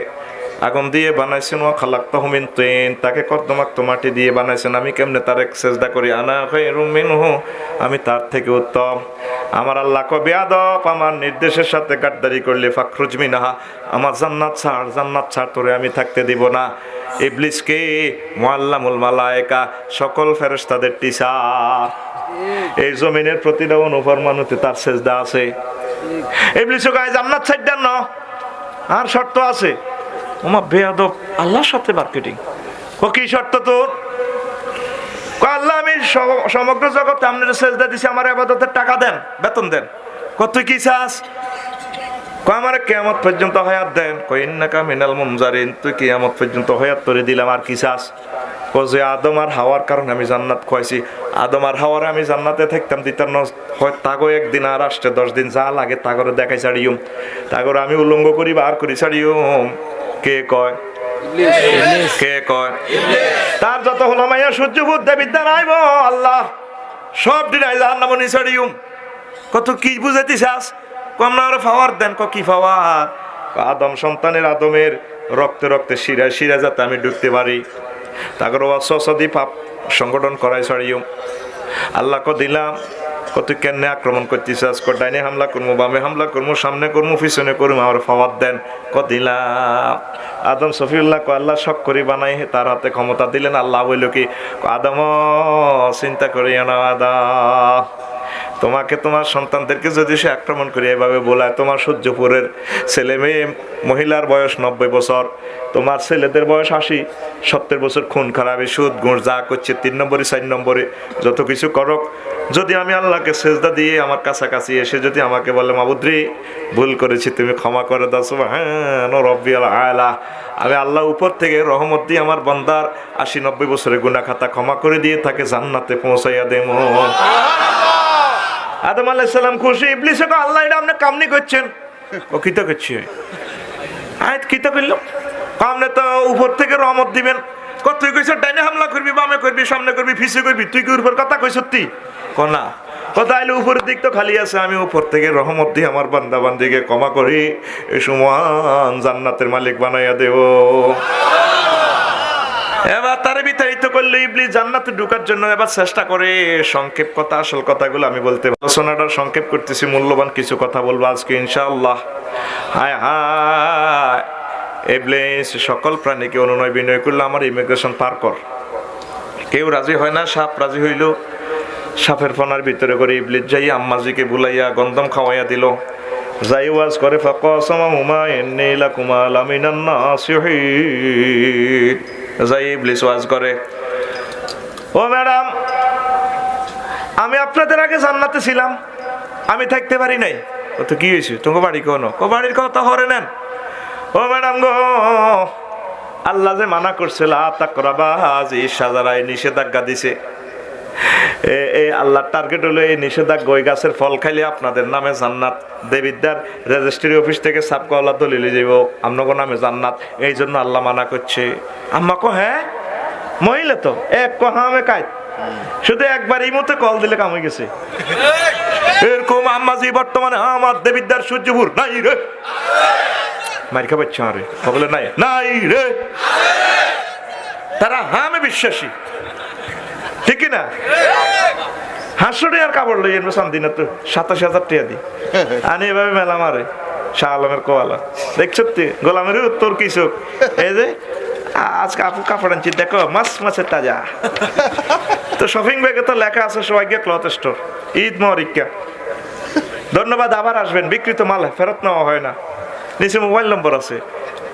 Speaker 1: আগুন দিয়ে বানাইছেন, ও খালাকতাহু মিন তিন, তাকে কদ্দমাক্ত মাটি দিয়ে বানাইছেন, আমি কেমনে তার সেজদা করি? আনা খায়রুম মিনহু, আমি তার থেকে উত্তম। আমার আল্লাহ কো বেয়াদব, আমার নির্দেশের সাথে গাদ্দারি করলে ফাখরুজ মিনহা, আমার জান্নাত ছাড়, জান্নাত ছাড়, তোরে আমি থাকতে দিব না। ইবলিসকে মুআল্লামুল মালায়েকা, সকল ফেরেশতাদের টিচার, এই জমিনের প্রতিটা অনুফরমানুতে তার সেজদা আছে। ইবলিসও গায়ে জান্নাত ছাড় দেন না, আর শর্ত আছে। ওমা বেয়াদব, আল্লাহর সাথে মার্কেটিং। ও কি শর্ত তোর? আল্লাহ আমি সমগ্র জগতে আপনার সেজদা দিছি, আমার ইবাদতের টাকা দেন, বেতন দেন। কত কি চাস? আমার কিয়ামত পর্যন্ত হায়াত দেন। কই ইন্নাকা মিনাল মুনজারিন, তুই কিয়ামত পর্যন্ত হায়াত তোরে দিলাম, আর কি চাস? যে আদম আর হাওয়ার কারণে আমি জান্নাত খুয়াইছি, আদম আর হাওয়ারে আমি জান্নাতে থাকতাম দিতাম না, হয় তাগো একদিন আর আসতে 10 দিন যা লাগে তাগরে দেখাই ছাড়িও, তাগরে আমি উলঙ্গ করি বার করি ছাড়িও। কে কয়? কে কয়? তার যত হলো মাইয়া সূর্য বুদ্ধ বিদ্যা নাইব আল্লাহ সব দিন জাহান্নামে নি ছাড়িও। কত কি বুঝাইতে চাস? কম না আরো পাওয়ার দেন। ক কি পাওয়ার? আদম সন্তানের আদমের রক্তে রক্তে শিরা শিরা যাতে আমি ঢুকতে পারি, তাগর ওয়াসওয়াসাদি পাপ সংগঠন করাই ছাড়িও। আল্লাহ ক দিলাম, কত কেনে আক্রমণ করতেছে? আজকে ডাইনে হামলা করবো, বামে হামলা করবো, সামনে করবো, পিছনে করবো, আমার পাওয়ার দেন। ক দিলাম। আদম সফিউল্লাহ ক আল্লাহ শখ করি বানাই, তার হাতে ক্ষমতা দিলেন। আল্লাহ বলল কি? আদম চিন্তা করিও না আদম, তোমাকে তোমার সন্তানদেরকে যদি সে আক্রমণ করে এভাবে বলায়, তোমার সূর্যপুরের ছেলে মেয়ে মহিলার বয়স 90 বছর, তোমার ছেলেদের বয়স 80-70 বছর, খুন খারাপি সুদ ঘুষ যা করছে 3 নম্বরে 4 নম্বরে যত কিছু করক, যদি আমি আল্লাহকে সেজদা দিয়ে আমার কাছাকাছি এসে যদি আমাকে বলে মাবুদ্রি ভুল করেছি, তুমি ক্ষমা করে দাও, সুবহান রব্বিয়াল আলা, আমি আল্লাহ উপর থেকে রহমত দিয়ে আমার বান্দার 80-90 বছরের গুনাহ খাতা ক্ষমা করে দিয়ে তাকে জান্নাতে পৌঁছাইয়া দেব। আদম আলাইহিস সালাম খুশি। ইবলিস কে আল্লাহ এটা আপনি কামনি করছেন? ও কিতা করছে? আয়াত কিতা কইল? কামনে তো উপর থেকে রহমত দিবেন। কত তুই কইছ ডাইনে হামলা করবি, বামে করবি, সামনে করবি, পিছে করবি, তুই কি উপর কথা কইছ? সত্যি ক না, কথা আইলে উপরের দিক তো খালি আছে, আমি উপর থেকে রহমত দিয়ে আমার বান্দা বান্দিকে ক্ষমা করি, এই সমান জান্নাতের মালিক বানাইয়া দেব। এবার তারে বিতাড়িত করলে ইবলিস জান্নাতে ঢোকার জন্য এবার চেষ্টা করে। সংক্ষেপ কথা, আসল কথাগুলো আমি বলতে আলোচনাটা সংক্ষেপ করতেছি, মূল্যবান কিছু কথা বলবো আজকে ইনশাআল্লাহ। হায় হায়, ইবলিস সকল প্রাণীকে অনুনয় বিনয় করলো আমার ইমিগ্রেশন পার কর। কেউ রাজি হয় না। সাপ রাজি হইল, সাপের ফনার ভিতরে করে ইবলিস যাই আম্মাজিকে বুলাইয়া গন্ধম খাওয়াইয়া দিল। যাই ওয়াজ করে ফাকাসামাহুমা ইন্নী লাকুমা লামিনান নাসিহিন, যাই ইবলিস ওয়াজ করে, ও ম্যাডাম আমি আপনাদের আগে জান্নাতে ছিলাম, আমি থাকতে পারি নাই। ও তো কি হয়েছে? তোমার বাড়ি কোনো? ও বাড়ির কথা হরে নেন। ও ম্যাডাম গো, আল্লাহ যে মানা করছে লা তাকরাবা হাযিহি শাজারায়, নিষেধাজ্ঞা দিছে। এই আল্লাহর টার্গেট হলো এই নিষেধাজ্ঞা, ওই গাছের ফল খাইলে আপনাদের নামে জান্নাত, দেবিদ্যার রেজিস্ট্রি অফিস থেকে সাবকাওয়ালা দলিলে যাব আপনার নামে জান্নাত, এই জন্য আল্লাহ মানা করছে। আম্মা কো হ্যাঁ মহিলা তো এক কহামে কাইত, শুধু একবার এই মতে কল দিলে কাম হয়ে গেছে। এরকম আম্মাজি বর্তমানে আমার দেবিদ্যার সূর্যপুর নাই রে, মার খাবার রে বলে নাই নাই রে, তারা হামে বিশ্বাসী, ঠিক না? হাসুড়ে আর কাপড় লই এনবো সান্দিনা তো 87,000 টাকা দি আনি এভাবে মেলা মারে শাহ আলমের কোয়ালা। দেখছ গোলামের উত্তর কিছু এই যে আজকে আপু কাপড় আনছি দেখো মাছ মাছের তাজা। তো শপিং ব্যাগে তো লেখা আছে সবাইকে ক্লথ স্টোর, ঈদ মরিকা ধন্যবাদ, আবার আসবেন। বিক্রিত মাল ফেরত নেওয়া হয় না, নিচে মোবাইল নম্বর আছে।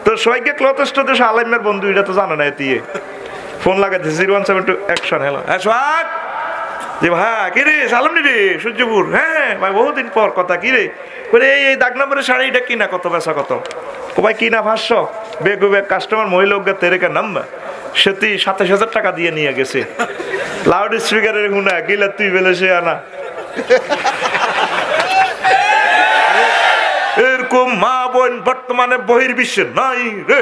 Speaker 1: তো সবাইকে ক্লথেস্ট দেশে আলাইমের বন্ধু, এটা তো জানো না। এতিয়ে ফোন লাগাইছে 0172 অ্যাকশন। হ্যালো, হ্যাঁ সোহাগ যে ভাই কি রে, সালাম রে সূর্যপুর। হ্যাঁ ভাই, বহুদিন পর কথা। কি রে বলে, এই দাগ নম্বরের শাড়িটা কিনা কত, বেচা কত? ও ভাই কিনা 500। বেগ কাস্টমার মহিলা তেরেকা নাম্বার সেটি 27,000 টাকা দিয়ে নিয়ে গেছে। লাউড স্পিকারের গুণা গিলা তুই বেলে সে আনা। এরকম মা বোন বর্তমানে বহির্বিশ্বে নাই রে।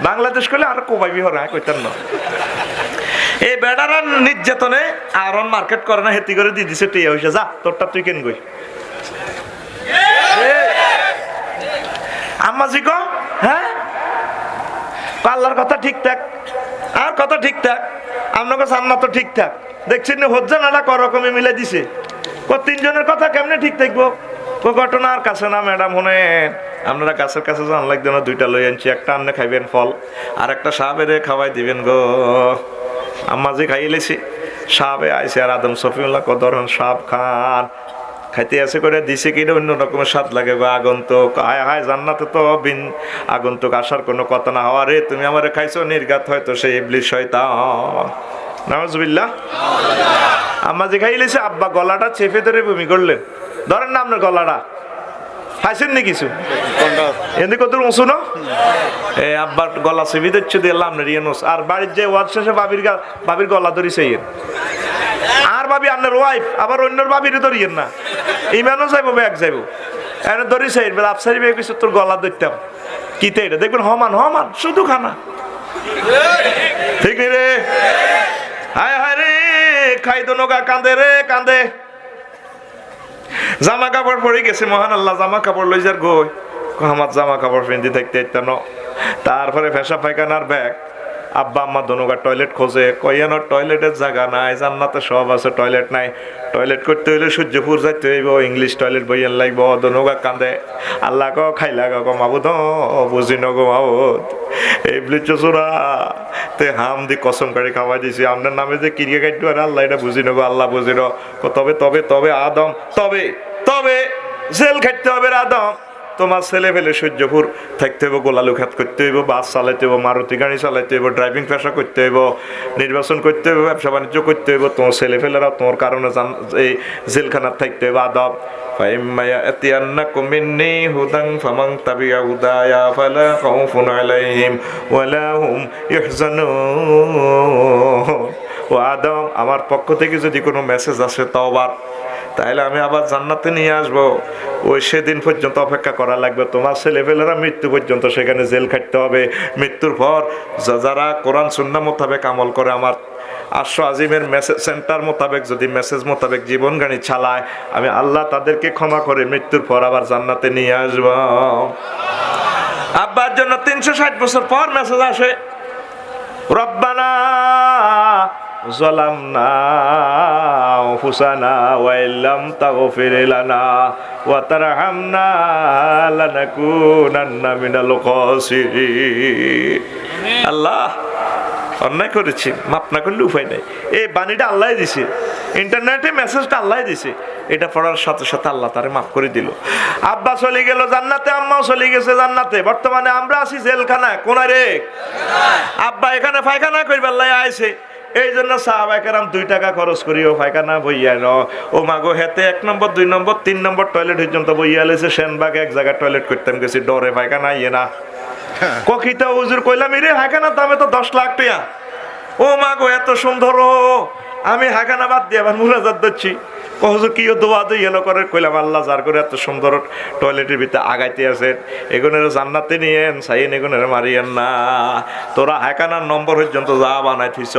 Speaker 1: বাংলাদেশ করলে আর কোবাই বিহর কইতাম না। এই বেড়ার নির্যাতনে আরন মার্কেট করে না, হেতি করে দিয়ে দিছে টিয়া হইছে, যা তোরটা তুই কেন গই। আম্মাজি কো হ্যাঁ পাল্লার কথা ঠিকঠাক, আর কথা ঠিকঠাক, আপনাকে জান্নাত তো ঠিকঠাক। দেখছেন না হজ্জা নালা করকমে মিলে দিছে। ও তিনজনের কথা কেমনে ঠিক থাকবো? ও ঘটনা আর কাছে না ম্যাডাম, শোনেন আপনারা গাছের কাছে যান লাগবে না, 2টা লই আনছি, একটা আন্নে খাইবেন ফল, আর একটা সাহেবের খাওয়াই দিবেন গো। আম্মা যে খাইলেছি, সাহেবে আইসে আর আদম সফিউল্লাহ কদরন সাহেব খান খাইতে আছে করে দিছে কি অন্য রকমের স্বাদ লাগে গো। আগন্তুক আয় হায়, জান্নাতে তো বিন আগন্তুক আসার কোনো কথা না। হওয়া রে তুমি আমারে খাইছো, নির্ঘাত হয়তো সেই ইবলিস শয়তান। নাউজুবিল্লাহ। আম্মা যে খাইলেছে, আব্বা গলাটা চেপে ধরে বমি করলেন। ধরেন না আপনার গলাটা, খাইছেন নি কিছু? এদিকে কত উঁচু না, এ আব্বার গলা চেপে দিচ্ছে দিয়ে আপনার ইয়েনোস। আর বাড়ির যে ওয়াজ শেষে বাবির গলা ধরিছে ইয়েন, আর ভাবি আপনার ওয়াইফ আবার অন্যর ভাবিরে ধরিয়েন না। ইমানও যাইব, ব্যাগ যাইব, এনে ধরিছে বলে আফসারি ব্যাগ কিছু তোর গলা ধরতাম কিতে, এটা দেখবেন হমান হমান শুধু খানা। ঠিক নি রে? হায় হায় রে, খাই তো নৌকা কান্দে রে কান্দে। জামা কাপড় পরে গেছে, মহান আল্লাহ জামা কাপড় লই যার গই, আমার জামা কাপড় পিন্দি থাকতে ন। তারপরে ফেসা পায়খানার ব্যাগ। আব্বা আম্মা দোনোগা টয়লেট খোঁজে, কইয়ান টয়লেটের জায়গা নাই, জান্নাতে সব আছে, টয়লেট নাই। টয়লেট করতে হইলে সূর্যপুর যাইতে হইব, ইংলিশ টয়লেট বইয়েন লাগবো। দোনোগা কান্দে, আল্লাহ ক খাইলা গো মাবুদ, বুঝি নগো মাবুদ, এই ব্লিচ চোরা তে হাম দি কসম কাড়ি খাওয়াই দিছি, আপনার নামে যে কিরিয়া কাটতো আর আল্লাহ এটা বুঝি নগো, আল্লাহ বুঝি ন। তবে তবে তবে আদম, তবে তবে জেল খাটতে হবে আদম। তোমার ছেলে ফেলে সূর্যপুর থাকতে হইব, গোলালু খাত করতে হইব, বাস চালাইতে হইব, মারুতি গাড়ি চালাইতে হইব, ড্রাইভিং পেশা করতে হইব, নির্বাচন করতে হইব, ব্যবসা বাণিজ্য করতে হইব। তোমার ছেলে ফেলেরা তোমার কারণে এই জেলখানার থাকতে হইব আদব। فَإِمَّا مِنِّي هُدًى فَمَنْ تَبِعَ هُدَايَ فَلَا خَوْفٌ عَلَيْهِمْ وَلَا هُمْ يَحْزَنُونَ। ও আদম, আমার পক্ষ থেকে যদি কোনো মেসেজ আসে তওবার, তাহলে আমি আবার জান্নাতে নিয়ে আসবো। ওই সেদিন পর্যন্ত অপেক্ষা করা লাগবে। তোমার ছেলেপেলেরা মৃত্যু পর্যন্ত সেখানে জেল খাটতে হবে। মৃত্যুর পর যারা কোরআন সুন্নাহ মোতাবেক আমল করে, আমার আরশ আজিমের মেসেজ সেন্টার মোতাবেক যদি মেসেজ মোতাবেক জীবন গাড়ি চালায়, আমি আল্লাহ তাদেরকে ক্ষমা করে মৃত্যুর পর আবার জান্নাতে নিয়ে আসবো। আব্বার জন্য 360 বছর পর মেসেজ আসে, রব্বানা যালামনা আনফুসানা ওয়া ইল্লাম তাগফির লানা ওয়া তারহামনা লানাকুনান্না মিনাল খাসিরিন। আল্লাহ, অন্যায় করেছি, মাপ না করলে উপায় নাই। এই বাণীটা আল্লাহ দিছে, ইন্টারনেটে মেসেজটা আল্লাহ দিছে, এটা পড়ার সাথে সাথে আল্লাহ তারে মাফ করে দিল। আব্বা চলে গেল জান্নাতে, আম্মাও চলে গেছে জান্নাতে। বর্তমানে আমরা আছি জেলখানায়। কোনায় রে? আব্বা এখানে পায়খানা করবে আল্লাহ আইছে, এই জন্য সাহাবায়ে কেরাম 2 টাকা খরচ করিও পায়খানা বইয়া ন। ও মাগো হেতে 1 নম্বর 2 নম্বর 3 নম্বর টয়লেট পর্যন্ত বইয়া লেছে। সেনবাগ এক জায়গায় টয়লেট করতাম গেছি, ডরে পায়খানা ইয়ে না কখিতা হুজুর কইলাম, রে হায়খানার দামে তো 10 লাখ টাকা। ও মাগো এত সুন্দর, আমি হায়খানা বাদ দিয়ে আবার মুনাজাত দিচ্ছি। হুজুর কি দোয়া দিয়ে এলো করে, কইলাম আল্লাহ যার করে এত সুন্দর টয়লেটের ভিতরে আগাইতে আছেন, এগুনের জান্নাতে নিয়েন সাইন, এগুনের মারিয়েন না। তোরা হায়খানার নম্বর পর্যন্ত যা বানাই থিস,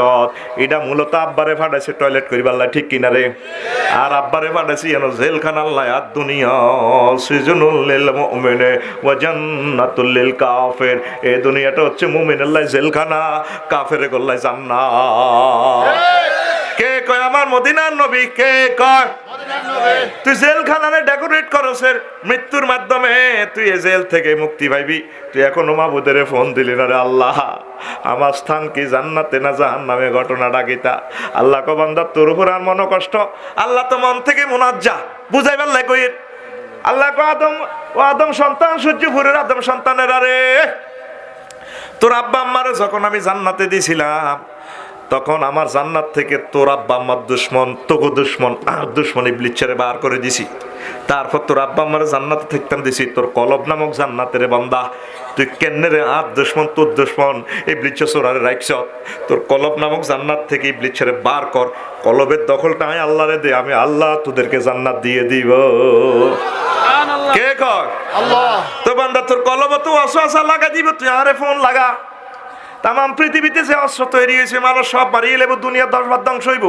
Speaker 1: এটা মূলত আব্বারে ফাটাইছে টয়লেট করিবার আল্লাহ, ঠিক কিনা রে? আর আব্বারে ফাটাইছি এন জেলখানা আল্লাহ আর দুনিয়া সিজনুল লিল মুমিনে ওয়া জান্নাতুল লিল কাফির। এই দুনিয়াটা হচ্ছে মুমিনের আল্লাহ জেলখানা, কাফের গল্লায় জান্নাত। কে কয় আমার মদিনার নবী? কে কয়? তুই জেলখানারে ডেকোরেট করছের মৃত্যুর মাধ্যমে, তুই এই জেল থেকে মুক্তি পাইবি। তুই এখনো মাবুদের ফোন দিলি না রে আল্লাহ, আমার স্থান কি জান্নাতে না জাহান্নামে, ঘটনাটা কিতা? আল্লাহ কো বান্দা তোর উপর আর মন কষ্ট, আল্লাহ তো মন থেকে মুনাজ্জা, বুঝাইবার লাগই। আল্লাহ কো আদম, ও আদম সন্তান, সূর্যপুরের আদম সন্তানের, আরে তোর আব্বা আম্মারে যখন আমি জান্নাতে দিছিলাম, তখন আমার জান্নাত থেকে তোর আব্বা আম্মার দুশ্মন, তোকে দুশ্মন আর দুশ্মন ইবলিসরে বার করে দিছি। তারপর তোর আব্বা আম্মারে জান্নাতে থাকতাম দিছি, তোর কলব নামক জান্নাতের বান্দা তুই কেন্নে রে আর দুশ্মন, তোর দুশ্মন ইবলিস সোরারে রাখছ। তোর কলব নামক জান্নাত থেকে ইবলিসরে বার কর, কলবের দখলটা আমি আল্লাহরে দে, আমি আল্লাহ তোদেরকে জান্নাত দিয়ে দিব। কে কর? আল্লাহ। তো বান্দা তোর কলব তো অসা লাগা দিব, তুই আরে ফোন লাগা। তামাম পৃথিবীতে যে অস্ত্র তৈরি হয়েছে, মানুষ সব বাড়িয়ে লেব, দুনিয়া 10 বার ধ্বংস হইব।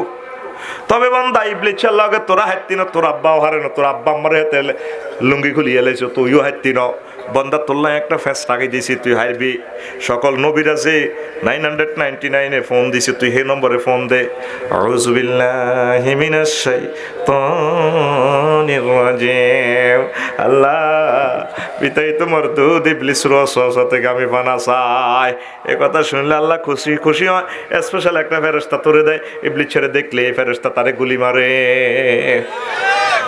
Speaker 1: তবে বান্দা ইবলিসের লগে তোরা হাঁটতি না, তোর আব্বাও হারে না, তোর আব্বা আম্মারে হাতে লুঙ্গি খুলিয়ে এলাইছ, তুইও হাঁটতি না। বন্দা তোল্লা একটা ফ্যাস লাগিয়ে দিয়েছি, তুই হারবি। সকল নবীরা যে 999 ফোন দিছে, তুই সেই নম্বরে ফোন দে। আউযু বিল্লাহি মিনাশ শাইতানির রাজিম। আল্লাহ পিতাই তোমার দুধ ইবলিসের ওয়াসওয়াসা থেকে আমি পানা চাই। এ কথা শুনলে আল্লাহ খুশি খুশি হয়। স্পেশাল একটা ফেরেশতা তোরে দেয়, ইবলিস ছেড়ে দেখলে এই ফেরেশতা তারে গুলি মারে।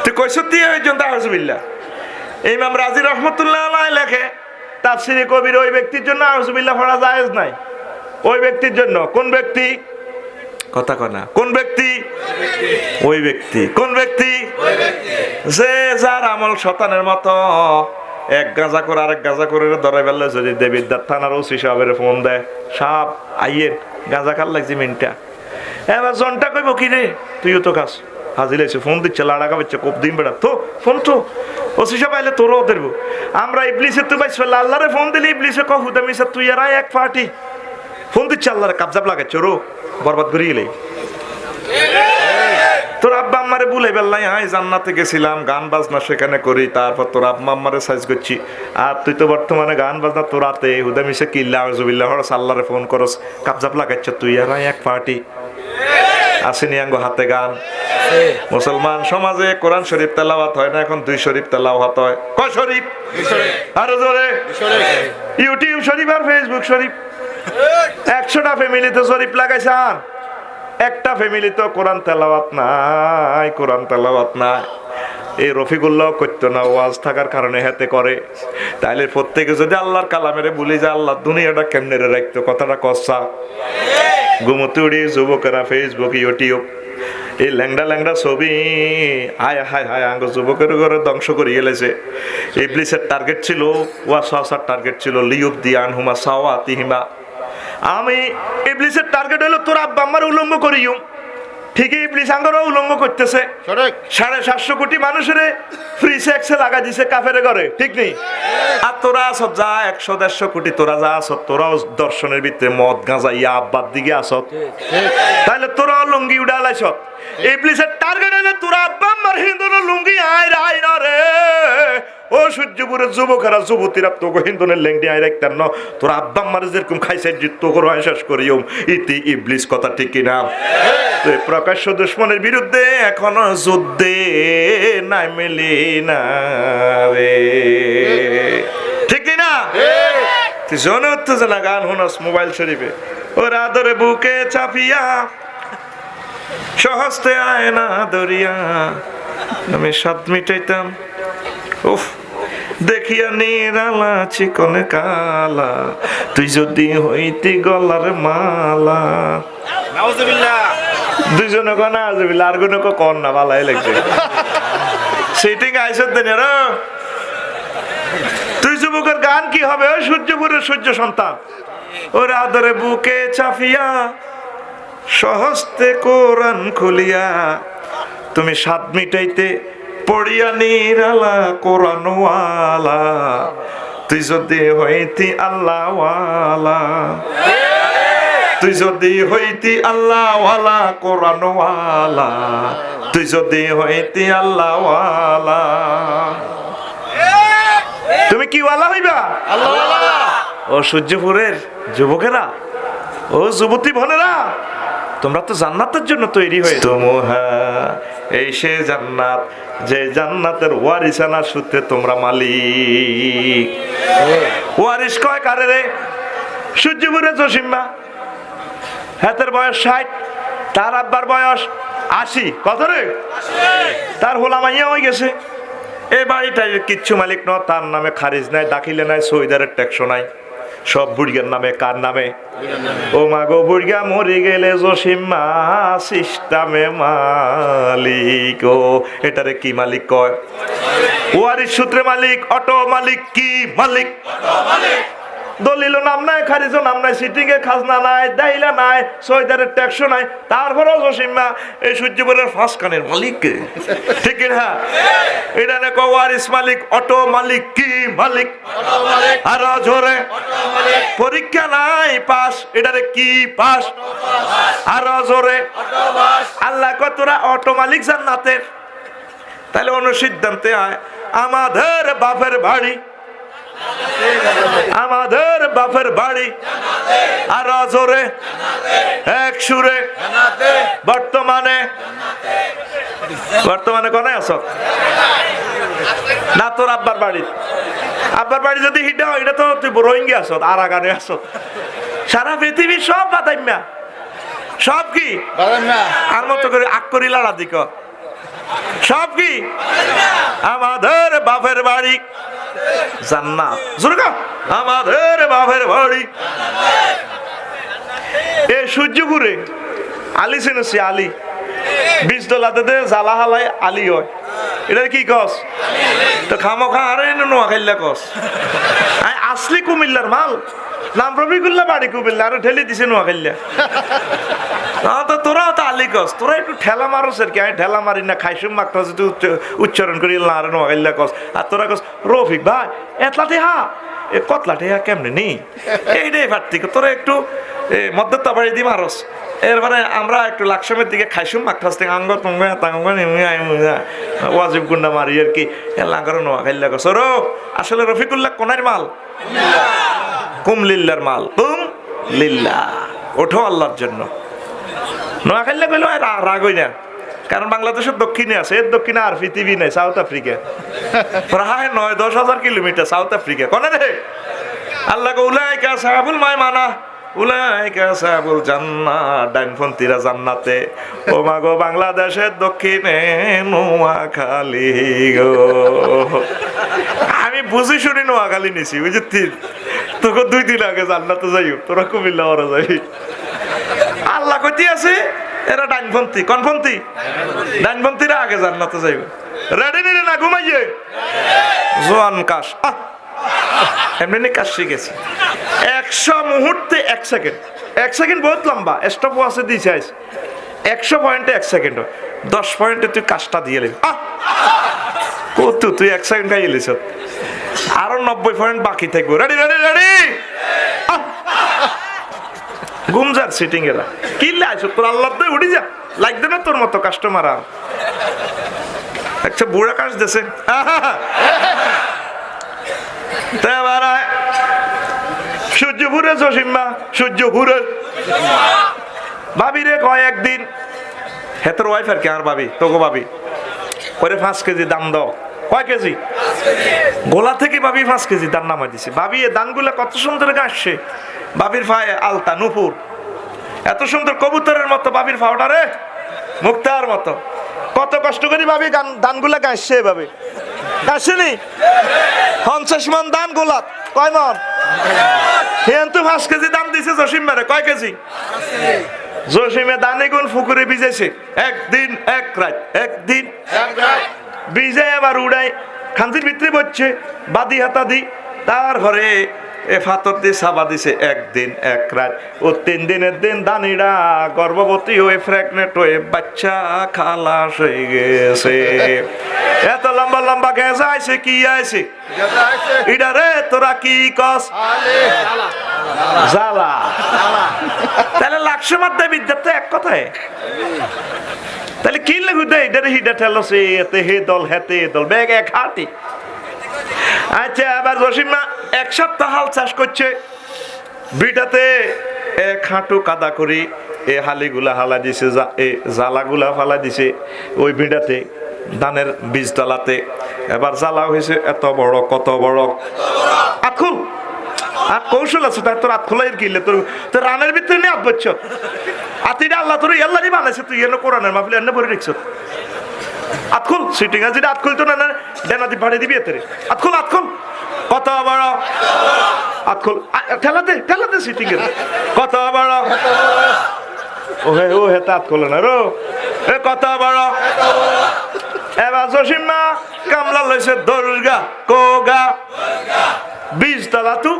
Speaker 1: তুই কইছ দিয়ে ওই জন্য আউযু বিল্লাহ। ইমাম রাজি রহমতুল্লাহ আলাইহি লেখে তাফসীরে কবির, ওই ব্যক্তির জন্য আউযু বিল্লাহ পড়া জায়েজ নাই। ওই ব্যক্তির জন্য। কোন ব্যক্তি? কথা কয় না। কোন ব্যক্তি? ওই ব্যক্তি। কোন ব্যক্তি? যে যার আমল শতানের মতো, এক গাঁজা করে আরেক গাঁজা করে ধরে ফেললে, যদি দেবিদ্যার থানার ওসি সাহেবের ফোন দেয়, সাপ আইয়ের গাঁজা খাল লাগছে মিনটা, এবার জনটা কইব কি রে তুইও তো খাস, হাজির আছে ফোন দিচ্ছে, লাড়া খাবাচ্ছে, কোপ দিন বেড়া তো ফোন তো ওসি সাহেব আইলে তোরও দেবো। আমরা ইবলিসের তো বাইস ফেললে আল্লাহরে ফোন দিলে ইবলিসে কহ হুদা মিসা তুই আর এক পার্টি ফোন দিচ্ছে, আল্লাহরে কাবজাব লাগাচ্ছে, রো বরবাদ করিয়ে এলে। তোর আব্বা আম্মারে বুলে বেল্লাই, হ্যাঁ জান্নাতে গেছিলাম, গান বাজনা সেখানে করি, তারপর তোর আব্বা আম্মারে সাইজ করছি। আর তুই তো বর্তমানে গান বাজনা তোর রাতে হুদা মিশে কিল্লা আউযুবিল্লাহ হরস, আল্লাহরে ফোন করস, কাবজাব লাগাচ্ছ, তুই আর এক পার্টি। আসেনি আঙ্গ হাতে গান। মুসলমান সমাজে কোরআন শরীফ তেলাওয়াত হয় না, এখন 2 শরীফ তেলাওয়াত হয়। কয় শরীফ? আরো জোরে। ইউটিউব শরীফ আর ফেসবুক শরীফ। 100টা ফ্যামিলিতে শরীফ লাগাইছে, আর একটা ফ্যামিলিতে কোরআন তেলাওয়াত নাই, কোরআন তেলাওয়াত নাই। এই রফিকুল্লাহ করতো না, ওয়াজ থাকার কারণে হাতে করে। তাইলে প্রত্যেকে যদি আল্লাহর কালামের বলি যে আল্লাহ দুনিয়াটা কেমনে রাখতো, কথাটা কসা। ঘুমতুড়ি যুবকেরা ফেসবুক ইউটিউব এই ল্যাংড়া ল্যাংড়া ছবি, হায় হায় হায় আঙ্গ যুবকের ঘরে ধ্বংস করে গেলেছে। ইবলিসের টার্গেট ছিল, ওয়াসওয়াসার টার্গেট ছিল লিয়ুবদিয়ান হুমা সাওয়াতিহিমা। আমি ইবলিসের টার্গেট হলো তোর আব্বা আম্মার উলঙ্গ করিও। ঠিকই ইবলিস আঙ্গরও উলঙ্গ করতেছে। 750 কোটি মানুষের ফ্রি সেক্সে লাগা দিছে কাফের ঘরে, ঠিক নেই? আর তোরা আসত যা 100-150 কোটি, তোরা যা আসত, তোরাও দর্শনের ভিতরে মদ গাঁজা ইয়া আব্বার দিকে আসত, তাহলে তোরাও লুঙ্গি উড়ালাইছ। ইবলিসের টার্গেট হলো তোরা আব্বা আম্মার হিন্দুর লুঙ্গি আয় রাই না রে। ও সূর্যপুরের যুবকেরা যুবতীরা তোকে হিন্দুনের লেংটি আয় রাখতেন না, তোর আব্বা আম্মার যেরকম খাইছে জিত করে শেষ করিও। ইতি ইবলিস কথা ঠিক কিনা? প্রকাশ্য দুশ্মনের বিরুদ্ধে এখনো যুদ্ধে নামিলি না রে, ঠিক না? তুই জনত জানা গান শুনস মোবাইল শরীফে, ওর আদরে বুকে চাপিয়া সহস্তে আয় না দরিয়া, আমি স্বাদ মিটাইতাম উফ দেখিয়া নিরালা চিকন কালা, তুই যদি হইতি গলার মালা। দুইজনে কন আউযুবিল্লাহ, আর কোনো কন না, ভালাই লাগছে। সেটিং আইসত দেন তুই যুবকের গান কি হবে? ওই সূর্যপুরের সূর্য সন্তান, ওর আদরে বুকে চাপিয়া সহস্তে কোরআন খুলিয়া, তুমি স্বাদ মিটাইতে পড়িয়া নিরালা কোরআনওয়ালা, তুই যদি হইতি আল্লাহওয়ালা, তুই যদি হইতি আল্লাহওয়ালা কোরআনওয়ালা, তুই যদি হইতি আল্লাহওয়ালা। তুমি কি ওয়ালা হইবা? আল্লাহওয়ালা। ও সূর্যপুরের যুবকেরা, ও যুবতী বোনেরা, তোমরা তো জান্নাতের জন্য তৈরি হয়ে তোমরা এই সে জান্নাত যে জান্নাতের ওয়ারিসানা সূত্রে তোমরা মালিক। ওয়ারিস কয় কারে রে? সূর্যপুরে জসিম্মা, হাতের বয়স 60, তার আব্বার বয়স 80। কত রে? তার হোলা মাইয়া হয়ে গেছে। এই বাড়িটার কিচ্ছু মালিক ন, তার নামে খারিজ নাই, দাখিলে নাই, সৌদারের ট্যাক্স নাই, সব বুড়িয়ার নামে। কার নামে? ও মা গো, বুড়িয়া মরে গেলে জসিম্মা সিস্টেমে মালিক। ও এটারে কি মালিক কয়? ওয়ারিশ সূত্রে মালিক। অটো মালিক কি মালিক? দলিল নাম নাই, খারিজ নাম নাই, সিটিং এ খাজনা নাই, দাইলা নাই, সৌদারের ট্যাক্স নাই, তারপরেও জসিম্মা এই সূর্যপুরের ফাঁস কানের মালিক। ঠিক না? এটা না কো ওয়ারিশ মালিক। অটো মালিক কি মালিক? আর জোরে পরীক্ষা নাই পাস, এটারে কি পাস? আর জোরে আল্লাহ কয় তোরা অটো মালিক জান্নাতের। তাহলে অন্য সিদ্ধান্তে আয়, আমাদের বাপের বাড়ি, আমাদের বাপের বাড়ি, আর জোরে এক সুরে বর্তমানে। বর্তমানে কোনে আছো? না তোর আব্বার বাড়ি। আব্বার বাড়ি যদি হিটা হয়, এটা তো তুই রোহিঙ্গা আছো, আর আগানে আছো। সারা পৃথিবী সব বাদাইম্যা, সব কি আর মতো করে আক করি লাড়া দিক, সব কি আমাদের বাপের বাড়ি জান্নাত। জোরকা আমাদের বাপের বাড়ি। এ সূর্যপুরে আলী চিনছি, আলী $20 দে জ্বালা হালাই আলী হয়। এটা কি কস? তো খামোখা আরে নোয়া খাইলা কস। আসলি কুমিল্লার মাল, নাম রবিকুল্লা, বাড়ি কুমিল্লা, আরো ঠেলি দিছে নোয়া খাইলা। তোরা তো আলী কস, তোরা একটু ঠেলা মারস আর কি। আমি ঠেলা মারি না, খাইসুম মাত্র যদি উচ্চারণ করি না আর নোয়া খাইলা কস। আর তোরা কস রফিক ভাই এতলাতে হা এ কতলাটে হা কেমনে নেই এইটাই পার্থক্য। তোরা একটু মধ্যতা বাড়ি দি মারস, এরপরে আমরা একটু লাকসামের দিকে খাইসুম মাকঠাস থেকে আঙ্গ তঙ্গ ওয়াজিব গুন্ডা মারি আর কি। লাঙ্গর নোয়া খাইলা কস। রো আসলে রফিকুল্লাহ কোনার মাল? কুমলিল্লার মাল। কুম লিল্লা, ওঠো আল্লাহর জন্য। নোয়া খাইলে কইল রাগ হই না, কারণ বাংলাদেশের দক্ষিণে আছে, এর দক্ষিণে আর পৃথিবী নেই, সাউথ আফ্রিকা। প্রায় 9-10 হাজার কিলোমিটার সাউথ আফ্রিকা। কোনে রে? আল্লাহ উলাইকা সাহাবুল মায়মানা, উলাইকা সাহাবুল জান্নাত, ডাইনপন্থীরা জান্নাতে। ও মা গো, বাংলাদেশের দক্ষিণে নোয়াখালী গো। আমি বুঝি শুনি নোয়াখালী নিছি, বুঝছি তোকে 2 দিন আগে জান্নাতে যাইও, তোরা কুমিল্লা ওরা যাই। আল্লাহ কইতে আছে এরা ডাইনপন্থী। কোনপন্থী? ডাইনপন্থীরা আগে জান্নাতে যাইবে। রেডি নিলে না ঘুমাইয়ে জোয়ান কাশ এমনি কাজ শিখেছি। 100 মুহূর্তে 1 সেকেন্ড। 1 সেকেন্ড বহুত লম্বা, স্টপ ওয়াচে দিয়েছে 100 পয়েন্টে 1 সেকেন্ড। 10 পয়েন্টে তুই কাজটা দিয়ে এলি, কত তুই 1 সেকেন্ড খাই এলিস, আরো 90 পয়েন্ট বাকি থাকবো। রেডি রেডি রেডি ঘুমজার সিটিং এরা কিনলে আইসো তোর আল্লাহ উঠি যা লাগবে না তোর মতো কাস্টমার। আর একটা বুড়া কাজ দেশে সূর্যপুরে জসিম্মা, সূর্যপুরে ভাবি রে কয় একদিন হেতর ওয়াইফ আর কি, আর ভাবি তোকে ভাবি ওরে 5 কেজি দাম দাও। কয় কেজি? গোলা থেকে ভাবি 5 কেজি দান নামাই দিছে। ভাবি এ দানগুলা কত সুন্দর গাছছে, বাবির ফায়ে আলতা নুপুর, এত সুন্দর কবুতরের মতো বাবির ফাওটা রে, মুক্তার মতো। কত কষ্ট করি ভাবি দানগুলা গাছছে, এভাবে গাছছেনি। 50 মন দান গোলাপ, কয় মন? কিন্তু 5 কেজি দাম দিছে জসিম মারে। কয় কেজি? জসিমে দানে গুণ ফুকুরে ভিজেছে, একদিন এক রাত, একদিন এক রাত ভিজে আবার উড়াই খান্তির ভিতরে বসছে বাদি হাতা দি, তারপরে এ ফাতর দিয়ে সাবা দিছে একদিন এক রাত। ও 3 দিনের দিন দানিরা গর্ভবতী হয়ে প্রেগনেন্ট হয়ে বাচ্চা খালাস হয়ে গেছে। এত লম্বা লম্বা গেজা আইছে, কি আইছে এটা রে? তোরা কি কস? জ্বালা। তাহলে লাকশো মাধ্যমে বিদ্যার্থী এক কথায়, তাহলে কি লাগু দেয় এটা হিডা ঠেলছে, এতে হে দল হেতে দল ব্যাগ এক হাতি। আচ্ছা, আবার জসিমা 1 সপ্তাহ হাল চাষ করছে, বিটাতে 1 হাঁটু কাদা করি এই হালিগুলা হালা দিছে, এই জ্বালাগুলা ফালা দিছে ওই বিড়াতে ধানের বীজতলাতে। এবার জ্বালা হয়েছে এত বড়, কত বড় আতখুল। আর কৌশল আছে তাই, তোর আতখোলাই কিনলে তোর তোর রানের ভিতরে নিয়ে আত বচ্ছ আতিটা আল্লাহ তোর আল্লাহরই বানাইছে, তুই এনে কোরআনের মাহফিলে এনে ভরে রেখছ আতখুল সিটিং আছে, আতখুল তো না ডেনাতি ভাড়ে দিবি এতে আতখুল আতখুল কত বড় আতখুল, ঠেলাতে সিটিং এর কত বড়, ও হে ও হেতা আতখোল না রো এ কত বড়। এবার জসিমা কামলা লইছে দর্গা কোগা বীজতলা তু।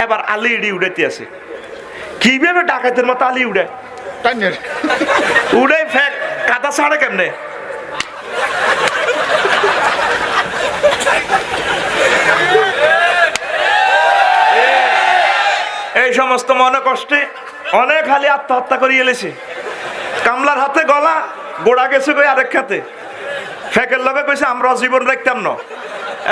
Speaker 1: এবার আলি ইডি উড়াইতে আছে, কিভাবে ডাকাতের মতো আলি উড়ায়, উড়ে ফেক কাদা ছাড়ে কেমনে। এই সমস্ত মনে কষ্টে অনেক হালি আত্মহত্যা করিয়ে এলেছে। কামলার হাতে গলা, গোড়া গেছে কই আরেক খাতে, ফেকের লগে কইছে আমরা জীবন রাখতাম না।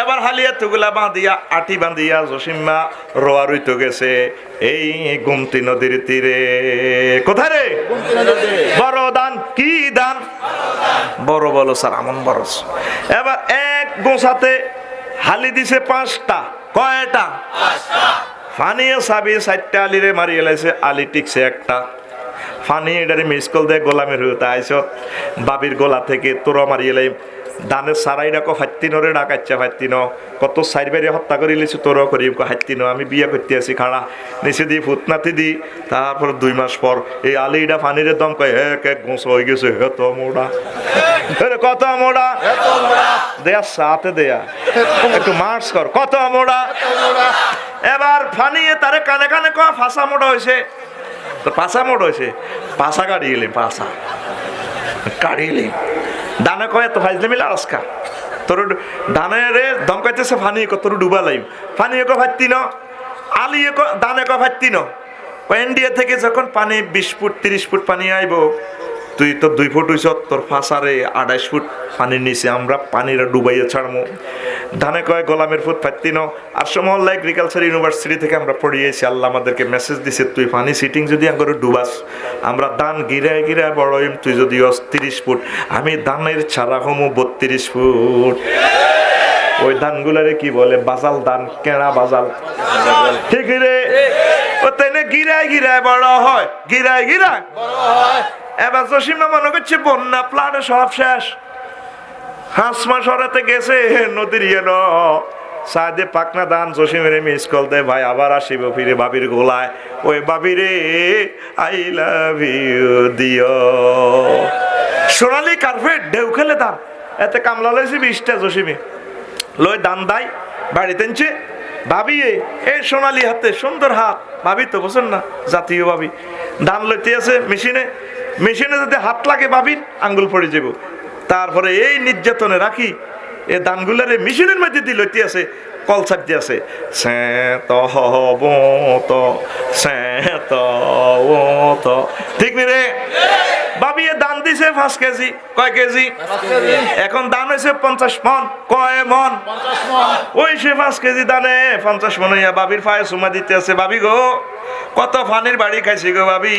Speaker 1: এবার হালিয়া তুগুলা বাঁধিয়া আটি বাঁধিয়া জসিমা রোয়া রইতে গেছে এই গুমতি নদীর তীরে। কোথায় রে? বড় দান। কি দান? বড় বলো স্যার আমন বরস। এবার এক গোছাতে হালি দিছে 5টা। কয়টা? 5টা। ফানিয়ে সাবি 4টা আলিরে মারি এলাইছে, আলি টিকছে একটা। ফানি এটারে মিস কল দেয় গোলামের হইতে আইস বাবির গোলা থেকে তোরা মারি এলাই দানের সারাই ডাকো ফাত্তিনরে ডাকাচ্ছা ফাত্তিন কত সাইড বাইরে হত্যা করে লিছি তোরও করি হাত্তিন। আমি বিয়ে করতে আছি খাড়া নিচে দিই ফুটনাতি দিই। তারপর 2 মাস পর এই আলিটা ফানিরে দম কয় এক গোঁস হয়ে গেছে হেত মোড়া কত মোড়া দেয়া সাথে দেয়া একটু মার্চ কর কত মোড়া। এবার ফানিয়ে তারে কানে কানে কয় ফাঁসা মোড়া হয়েছে। তো পাশা মোড় হয়েছে, পাশা কাড়িয়ে এলি, পাশা কাড়িয়ে ডানে কয় তো ফাইজলে মিলে আজকা তোর ডানে রে দমকাইতেছে ফানি তোর ডুবা লাইম ফানি কো ফাইতি ন আলি ডানে কো ফাইতি ন। ইন্ডিয়া থেকে যখন পানি 20 ফুট 30 ফুট পানি আইব, তুই তো 2 ফুট হইছ, তোর ফাঁসারে 28 ফুট পানির নিচে আমরা পানিরা ডুবাইয়া ছাড়মু। ধানে কয় গোলামের ফুট ফাইতি ন। আর সমল্লা এগ্রিকালচার ইউনিভার্সিটি থেকে আমরা পড়িয়েছি, আল্লাহ আমাদেরকে মেসেজ দিছে তুই পানি সিটিং যদি আঙ্গরে ডুবাস আমরা দান গিরায় গিরায় বড় হইম, তুই যদি 30 ফুট আমি দানের ছাড়া হমু 32 ফুট। ওই ধানগুলারে কি বলে? বাজাল ধান, কেড়া বাজাল, ঠিক রে? ও তেনে গিরায় গিরায় বড় হয়, গিরায় গিরায় বড় হয়। এবার জসিমা মনে করছে বন্যা প্লাটে সব শেষ, হাঁসমা সরাতে গেছে নদীর ইয়েন সাদে পাকনা দান। জসিমের মিস কল দে ভাই আবার আসিব ফিরে বাবির গোলায়। ওই বাবিরে আই লাভ ইউ দিও সোনালি কার্পেট ঢেউ খেলে দান। এতে কামলা লইছি 20টা জসিমে লই দান দাই বাড়িতে এনছে ভাবি এই সোনালি হাতে সুন্দর হাত, ভাবি তো বোঝেন না জাতীয় ভাবি ধান লইতে আছে মেশিনে, মেশিনে যদি হাত লাগে ভাবির আঙ্গুল পড়ে যাব। তারপরে এই নির্যাতনে রাখি এ ধানগুলারে মেশিনের মধ্যে দিয়ে লইতে আছে, কল ছাপ দিয়ে আছে ঠিক নি রে? ভাবি এ দান দিছে 5 কেজি। কয় কেজি? এখন দান হয়েছে 50 মন। কয় মন? 50 মন। ওই সে 5 কেজি দানে 50 মন হইয়া বাবির ফায়ে সুমা দিতে আছে। ভাবি গো কত ফানির বাড়ি খাইছি গো ভাবি,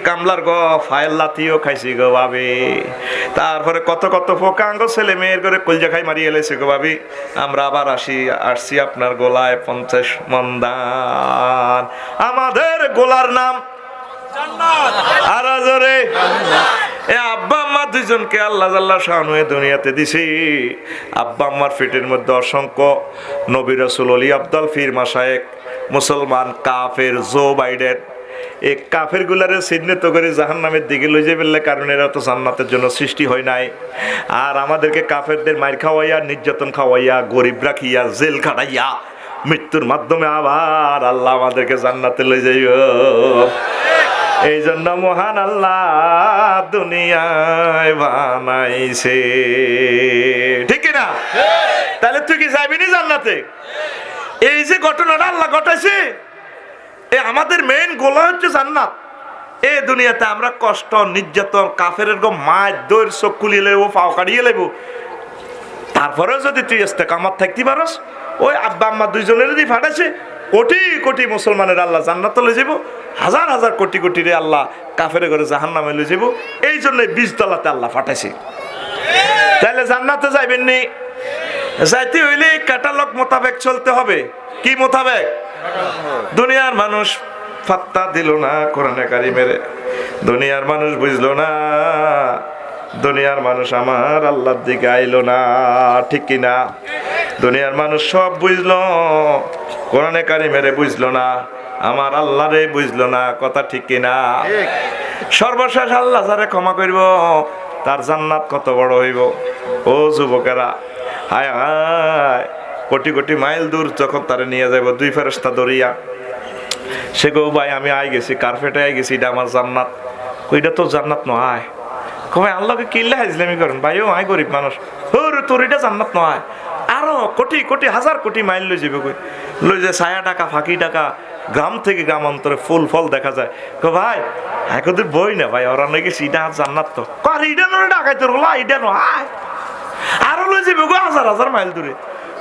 Speaker 1: কামলার গো ফাইল লাতিও খাইছি গো ভাবি, তারপরে কত কত ফোকাঙ্গ ছেলে মেয়ের করে কলজা খাই মারিয়ে এলেছে গো ভাবি। আমরা আবার আসছি আপনার গোলায় 50 মন দান। আমাদের গোলার নাম আর জোরে এ আব্বা আম্মা দুইজনকে আল্লাহ জাল্লা শানু দুনিয়াতে দিছি। আব্বা আম্মার পেটের মধ্যে অসংখ্য নবী রাসূল ওলি আব্দাল ফির মাশায়েখ মুসলমান কাফের জো বাইডেন এই কাফের গুলারে চিহ্নিত করে জাহান্নামের দিকে লই যাবে, কারণ এরা তো জান্নাতের জন্য সৃষ্টি হয় নাই। আর আমাদেরকে কাফেরদের মাইর খাওয়াইয়া নির্যাতন খাওয়াইয়া গরিব রাখিয়া জেল খাটাইয়া মৃত্যুর মাধ্যমে আবার আল্লাহ আমাদেরকে জান্নাতে লই যাইব। এই জন্য মহান আল্লাহ দুনিয়ায় বানাইছে, ঠিক না? তাহলে তুই কি যাবি না জান্নাতে? এই যে ঘটনাটা আল্লাহ ঘটাইছে, এ আমাদের মেইন গোল হচ্ছে জান্নাত। এই দুনিয়াতে আমরা কষ্ট নির্যাতন কাফের মাছ দৈর চোখ খুলিয়ে লেব, পাও কাটিয়ে লেব, তারপরেও যদি তুই ইস্তেকামত থাকতে পারস, ওই আব্বা আম্মা দুইজনের যদি ফাটাইছে কোটি কোটি মুসলমানের আল্লাহ জান্নাতে লয়ে যাব, হাজার হাজার কোটি কোটি রে আল্লাহ কাফের করে জাহান্নামে লয়ে যাব। এই জন্য 20 তলাতে আল্লাহ পাঠাইছে। তাহলে জান্নাতে যাইবেন নি, যাইতে হইলে ক্যাটালগ মোতাবেক চলতে হবে। কি মোতাবেক? দুনিয়ার মানুষ ফাত্তা দিল না কোরআনে কারিমের, দুনিয়ার মানুষ বুঝলো না, দুনিয়ার মানুষ আমার আল্লাহর দিকে আইলো না, ঠিক কিনা? দুনিয়ার মানুষ সব বুঝলো, কোরআনে কারিমেরে বুঝলো না, আমার আল্লাহরে বুঝলো না, কথা ঠিক কিনা? সর্বশেষ আল্লাহ যারে ক্ষমা করব তার জান্নাত কত বড় হইব। ও যুবকেরা, হায় হায়, কোটি কোটি মাইল দূর যখন তারে নিয়ে যাইব, 2 ফেরেশতা দরিয়া, সে গো ভাই আমি আই গেছি, কার্পেটে আই গেছি, এটা আমার জান্নাত। ওইটা তো জান্নাত নয়। কবে আল্লাহকে কিল্লা হাজলামি করেন ভাই, ও আই গরিব মানুষ, ওরে তোর এটা জান্নাত নয়। আরো কোটি কোটি হাজার কোটি মাইল লই যাবে, কই লই যায় ছায়া টাকা ফাঁকি টাকা, গ্রাম থেকে গ্রাম অন্তরে ফুল ফল দেখা যায়। কো ভাই একদিন বই না ভাই, ওরা নাকি সিটা জান্নাত তো কর, ইডা নয় ডাকাই তোর গোলা, ইডা নয়। আরো লই যাবে গো হাজার হাজার মাইল দূরে,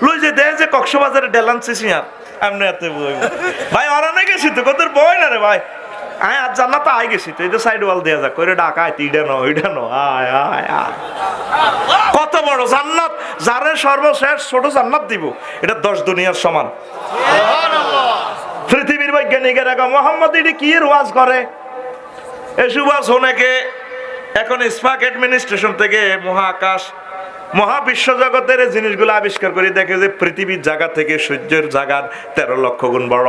Speaker 1: লই যে দেয় যে কক্সবাজারে ডেলান্সি সিয়ার এমনি এত বই ভাই, ওরা নাকি গেছি তো কত বই না রে ভাই, আয় আজ জান্নাত আই গেছি তো, এই তো সাইড ওয়াল দেয়া যাক করে ডাকায়, ইডা নো ইডা নো, আয় আয় আয়। কত বড় জান্নাত, যারে সর্বশেষ ছোট জান্নাত দিব, এটা 10 দুনিয়ার সমান। পৃথিবীর বৈজ্ঞানিকেরা মোহাম্মদ ইডি কি এর ওয়াজ করে, এসব ওয়াজ অনেকে এখন স্পাক অ্যাডমিনিস্ট্রেশন থেকে মহাকাশ মহাবিশ্ব জগতের জিনিসগুলো আবিষ্কার করে দেখে যে পৃথিবীর জায়গা থেকে সূর্যের জায়গার 13 লক্ষ গুণ বড়।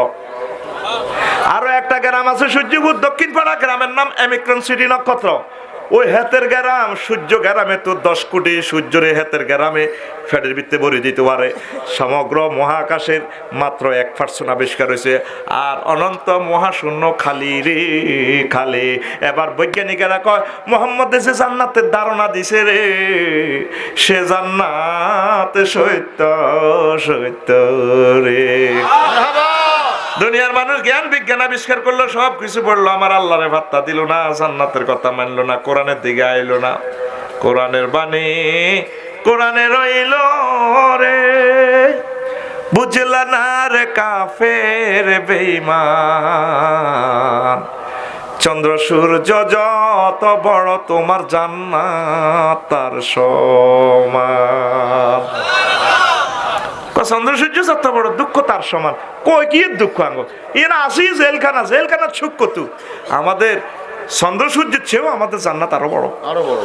Speaker 1: আরো একটা গ্রাম আছে সূর্যপুর দক্ষিণ পাড়া, গ্রামের নাম অ্যামিক্রন সিটি নক্ষত্র। ওই হেতের গ্রাম, সূর্য গ্রামে তো 10 কোটি সূর্যের হেতের গ্রামে ফ্যাটের ভিত্তে ভরে দিতে পারে। সমগ্র মহাকাশের মাত্র 1% আবিষ্কার হয়েছে, আর অনন্ত মহাশূন্য খালি রে খালি। এবার বৈজ্ঞানিকেরা কয় মোহাম্মদ এসে জান্নাতের ধারণা দিছে রে, সে জান্নাতে সত্য সত্য রে। দুনিয়ার মানুষ জ্ঞান বিজ্ঞান আবিষ্কার করলো, সব কিছু পড়লো, আমার আল্লাহরে পাত্তা দিল না, জান্নাতের কথা মানলো না, কোরআনের দিকে আইলো না। কোরআনের বাণী কোরআনে রইল রে, বুঝলা না রে কাফের বেঈমান, চন্দ্র সূর্য যত বড় তোমার জান্নাত তার সমান। চন্দ্র সূর্য যত বড় দুঃখ তার সমান। কই কি দুঃখ আঙ্গ এরা আসি জেলখানা, জেলখানার সুখ কত। আমাদের চন্দ্র সূর্যের চেয়েও আমাদের জান্নাত আরো বড়, আরো বড়।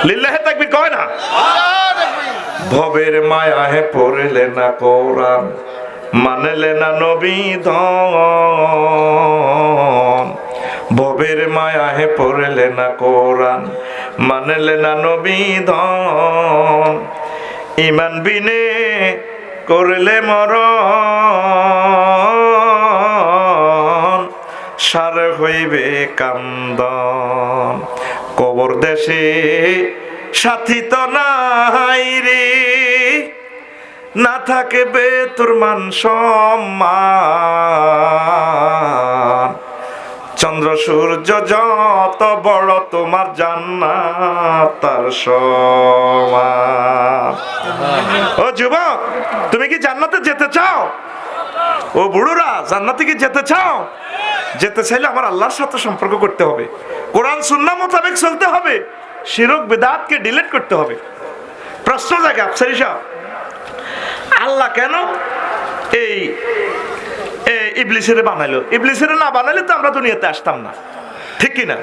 Speaker 1: লিল্লাহে তাকবীর কয় না? ভবের মায়া হে পড়লে না কোরআন, মানলে না নবী ধন। ভবের মায়া হে পড়লে না কোরআন, মানলে না নবী ধন। ইমান বিনে করলে মরণ, সার হইবে কান্দন। কবর দেশে সাথী তো নাই রে, না থাকবে তোর মান সম্মান। চন্দ্র সূর্য যত বড় তোমার জান্নাত তার সমান। ও যুবক, তুমি কি জান্নাতে যেতে চাও? ও বুড়োরা, জান্নাতে কি যেতে চাও? যেতে চাইলে আমার আল্লাহর সাথে সম্পর্ক করতে হবে, কোরআন সুন্নাহ মোতাবেক চলতে হবে, শিরক বিদআতকে ডিলিট করতে হবে। প্রশ্ন জাগে আফসারি সাহেব, আল্লাহ কেন এই ইবলিসের বানাইলো? ইবলিসের না বানাইলে তো আমরা দুনিয়াতে আসতাম না, ঠিক কিনা?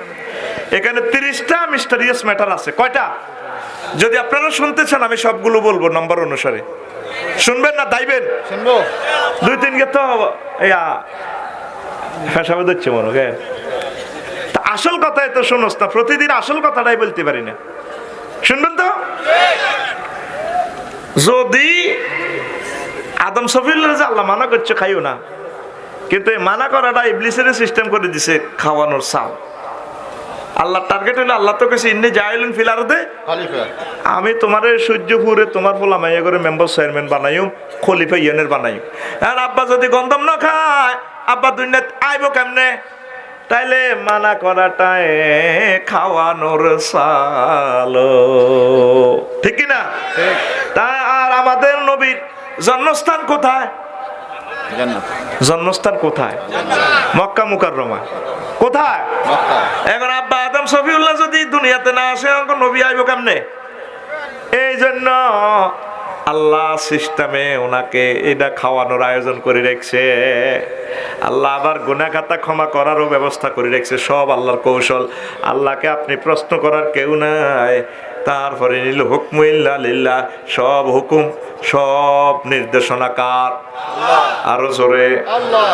Speaker 1: এখানে 30টা মিস্টারিয়াস ম্যাটার আছে। কয়টা? যদি আপনারা শুনতে চান আমি সবগুলো বলবো নম্বর অনুসারে। শুনবেন না দাইবেন? শুনবো। 2-3 কে তো ফেসাবে দিচ্ছে মনে হয়। আসল কথাই তো শুনোস না, প্রতিদিন আসল কথাটাই বলতে পারি না। শুনবেন তো? যদি আদম সফিউল্লাহ যে আল্লাহ মানা করছে খাইও না, কিন্তু এই মানা করাটা ইবলিসের সিস্টেম করে দিছে খাওয়ানোর চাল। আল্লাহ টার্গেট হলো, আল্লাহ তো কেছে ইন্নি জাইলুন ফিল আরদে খলিফা, আমি তোমারে সূর্যপুরে তোমার ফলা মাইয়া করে মেম্বার চেয়ারম্যান বানাইম, খলিফা ইউনিয়নের বানাইম। আর আব্বা যদি গন্ধম না খায়, আব্বা দুনিয়াত আইব কেমনে? তাইলে মানা করাটাই খাওয়ানোর চাল, ঠিক কিনা? তা আর আমাদের নবীর জন্মস্থান কোথায়? জন্মস্থান কোথায়? মক্কা মুকাররমা। কোথায়? এখন আব্বা আদম সফিউল্লাহ যদি দুনিয়াতে না আসে এখন নবী আইব কেমনে? এই জন্য আল্লাহ সিস্টেমে ওনাকে এটা খাওয়ানোর আয়োজন করে রেখেছে। আল্লাহ আবার গুনাহ খাতা ক্ষমা করারও ব্যবস্থা করে রেখেছে। সব আল্লাহর কৌশল। আল্লাহকে আপনি প্রশ্ন করার কেউ নাই। তারপরে নিল হুকমু ইল্লা লিল্লাহ, সব হুকুম সব নির্দেশনা কার? আরো জোরে আল্লাহ।